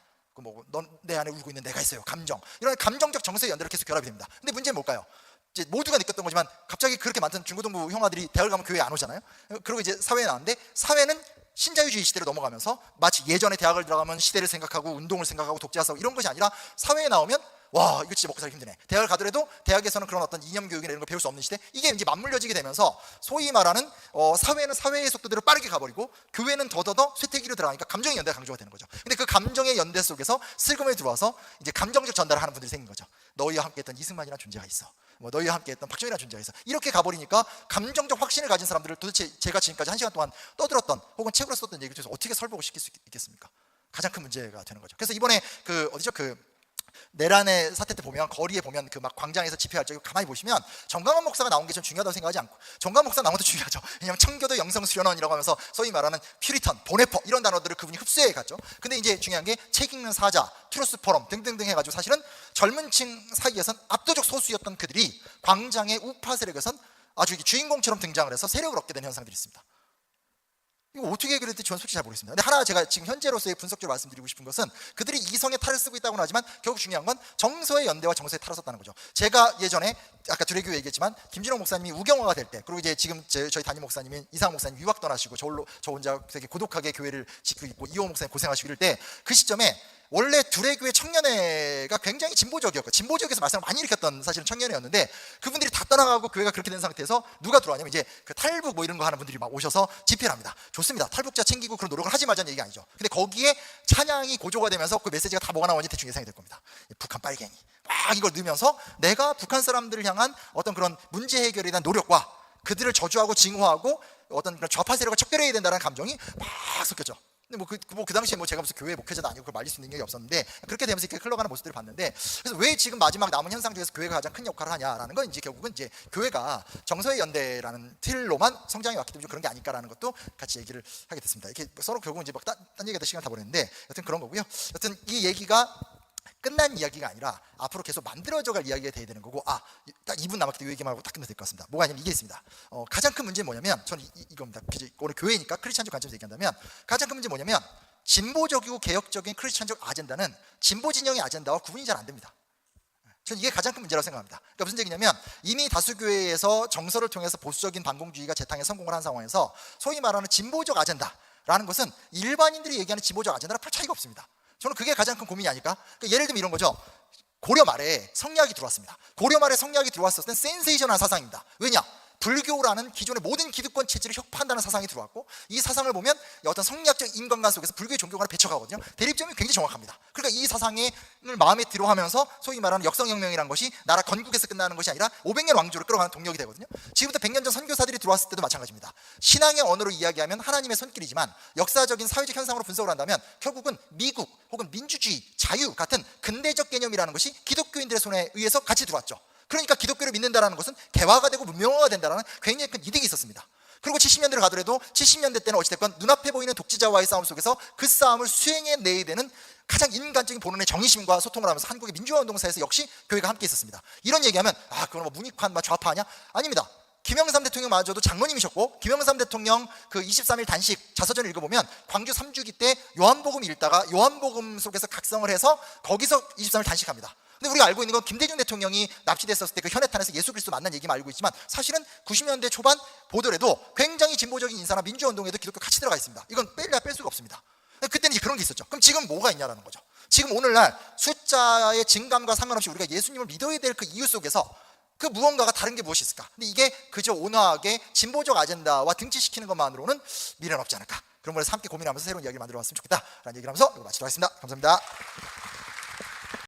넌 내 안에 울고 있는 내가 있어요. 감정, 이런 감정적 정서의 연대로 계속 결합이 됩니다. 근데 문제는 뭘까요? 이제 모두가 느꼈던 거지만 갑자기 그렇게 많던 중고등부 형아들이 대학을 가면 교회에 안 오잖아요. 그리고 이제 사회에 나왔는데 사회는 신자유주의 시대로 넘어가면서 마치 예전에 대학을 들어가면 시대를 생각하고 운동을 생각하고 독재화 싸우고 이런 것이 아니라 사회에 나오면 와 이거 진짜 먹고 살기 힘드네. 대학을 가더라도 대학에서는 그런 어떤 이념 교육이나 이런 거 배울 수 없는 시대. 이게 이제 맞물려지게 되면서 소위 말하는 사회는 사회의 속도대로 빠르게 가버리고 교회는 더더더 쇠퇴기로 들어가니까 감정의 연대가 강조가 되는 거죠. 근데 그 감정의 연대 속에서 슬금에 들어와서 이제 감정적 전달을 하는 분들이 생긴 거죠. 너희와 함께했던 이승만이라는 존재가 있어. 너희와 함께했던 박정희라는 존재가 있어. 이렇게 가버리니까 감정적 확신을 가진 사람들을 도대체 제가 지금까지 1시간 동안 떠들었던 혹은 책으로 썼던 얘기를 통해서 어떻게 설복을 시킬 수 있겠습니까? 가장 큰 문제가 되는 거죠. 그래서 이번에 내란의 사태 때 보면 거리에 보면 막 광장에서 집회할 때 가만히 보시면 정강원 목사가 나온 게 좀 중요하다고 생각하지 않고 정강원 목사 나온 것도 중요하죠. 왜냐하면 청교도 영성수련원이라고 하면서 소위 말하는 퓨리턴, 보네퍼 이런 단어들을 그분이 흡수해 갔죠. 근데 이제 중요한 게 책 읽는 사자, 트루스 포럼 등등등 해가지고 사실은 젊은 층 사이에선 압도적 소수였던 그들이 광장의 우파 세력에선 아주 주인공처럼 등장을 해서 세력을 얻게 된 현상들이 있습니다. 이거 어떻게 해결했는지 저는 솔직히 잘 모르겠습니다. 근데 하나 제가 지금 현재로서의 분석적으로 말씀드리고 싶은 것은 그들이 이성의 탈을 쓰고 있다고는 하지만 결국 중요한 건 정서의 연대와 정서의 탈을 썼다는 거죠. 제가 예전에 아까 두레교회 얘기했지만 김진호 목사님이 우경화가 될 때, 그리고 이제 지금 저희 담임 목사님인 이상 목사님 유학 떠나시고 저 혼자 되게 고독하게 교회를 지키고 있고 이호 목사님 고생하시고 이럴 때 그 시점에 원래 두레교회 청년회가 굉장히 진보적이었고 진보적에서 말씀을 많이 일으켰던 사실은 청년회였는데 그분들이 다 떠나가고 교회가 그렇게 된 상태에서 누가 들어왔냐면 이제 그 탈북 뭐 이런 거 하는 분들이 막 오셔서 집회를 합니다. 좋습니다. 탈북자 챙기고 그런 노력을 하지 말자는 얘기가 아니죠. 근데 거기에 찬양이 고조가 되면서 그 메시지가 다 뭐가 나오는지 대충 예상이 될 겁니다. 북한 빨갱이 막 이걸 넣으면서 내가 북한 사람들을 향한 어떤 그런 문제 해결에 대한 노력과 그들을 저주하고 징후하고 어떤 그런 좌파 세력을 척결해야 된다는 감정이 막 섞였죠. 근데 그 당시에 뭐 제가 무슨 교회 목회자도 아니고 그걸 말릴 수 있는 능력이 없었는데 그렇게 되면서 이렇게 흘러가는 모습들을 봤는데 그래서 왜 지금 마지막 남은 현상 중에서 교회가 가장 큰 역할을 하냐라는 건 이제 결국은 이제 교회가 정서의 연대라는 틀로만 성장해 왔기 때문에 좀 그런 게 아닐까라는 것도 같이 얘기를 하게 됐습니다. 이렇게 서로 결국은 이제 막 딴 얘기하다 시간 다 보냈는데 여튼 그런 거고요. 여튼 이 얘기가 끝난 이야기가 아니라 앞으로 계속 만들어져갈 이야기가 돼야 되는 거고 딱 2분 남았기 때문에 이 얘기만 하고 딱 끝내도 될 것 같습니다. 뭐가 아니면 이게 있습니다. 가장 큰 문제는 뭐냐면 저는 이겁니다. 오늘 교회니까 크리스찬적 관점에서 얘기한다면 가장 큰 문제는 뭐냐면 진보적이고 개혁적인 크리스찬적 아젠다는 진보 진영의 아젠다와 구분이 잘 안 됩니다. 저는 이게 가장 큰 문제라고 생각합니다. 그러니까 무슨 얘기냐면 이미 다수교회에서 정서를 통해서 보수적인 반공주의가 재탕에 성공을 한 상황에서 소위 말하는 진보적 아젠다라는 것은 일반인들이 얘기하는 진보적 아젠다랑 별 차이가 없습니다. 저는 그게 가장 큰 고민이 아닐까? 그러니까 예를 들면 이런 거죠. 고려 말에 성리학이 들어왔습니다. 고려 말에 성리학이 들어왔을 때는 센세이션한 사상입니다. 왜냐? 불교라는 기존의 모든 기득권 체질을 혁파한다는 사상이 들어왔고 이 사상을 보면 어떤 성리학적 인간관 속에서 불교의 종교관을 배척하거든요. 대립점이 굉장히 정확합니다. 그러니까 이 사상을 마음에 들어하면서 소위 말하는 역성혁명이라는 것이 나라 건국에서 끝나는 것이 아니라 500년 왕조로 끌어가는 동력이 되거든요. 지금부터 100년 전 선교사들이 들어왔을 때도 마찬가지입니다. 신앙의 언어로 이야기하면 하나님의 손길이지만 역사적인 사회적 현상으로 분석을 한다면 결국은 미국 혹은 민주주의, 자유 같은 근대적 개념이라는 것이 기독교인들의 손에 의해서 같이 들어왔죠. 그러니까 기독교를 믿는다는 것은 개화가 되고 문명화가 된다는 굉장히 큰 이득이 있었습니다. 그리고 70년대를 가더라도 70년대 때는 어찌됐건 눈앞에 보이는 독재자와의 싸움 속에서 그 싸움을 수행해내야 되는 가장 인간적인 본원의 정의심과 소통을 하면서 한국의 민주화운동사에서 역시 교회가 함께 있었습니다. 이런 얘기하면 그건 뭐 문익환 좌파냐? 아닙니다. 김영삼 대통령마저도 장로님이셨고 김영삼 대통령 그 23일 단식 자서전을 읽어보면 광주 3주기 때 요한복음 읽다가 요한복음 속에서 각성을 해서 거기서 23일 단식합니다. 근데 우리가 알고 있는 건 김대중 대통령이 납치됐었을 때 그 현해탄에서 예수 그리스도 만난 얘기만 알고 있지만 사실은 90년대 초반 보더라도 굉장히 진보적인 인사나 민주운동에도 기독교 같이 들어가 있습니다. 이건 뺄 수가 없습니다. 그때는 이제 그런 게 있었죠. 그럼 지금 뭐가 있냐라는 거죠. 지금 오늘날 숫자의 증감과 상관없이 우리가 예수님을 믿어야 될 그 이유 속에서 그 무언가가 다른 게 무엇이 있을까? 근데 이게 그저 온화하게 진보적 아젠다와 등치시키는 것만으로는 미래는 없지 않을까? 그런 걸 함께 고민하면서 새로운 이야기를 만들어 봤으면 좋겠다라는 얘기를 하면서 이거 마치도록 하겠습니다. 감사합니다.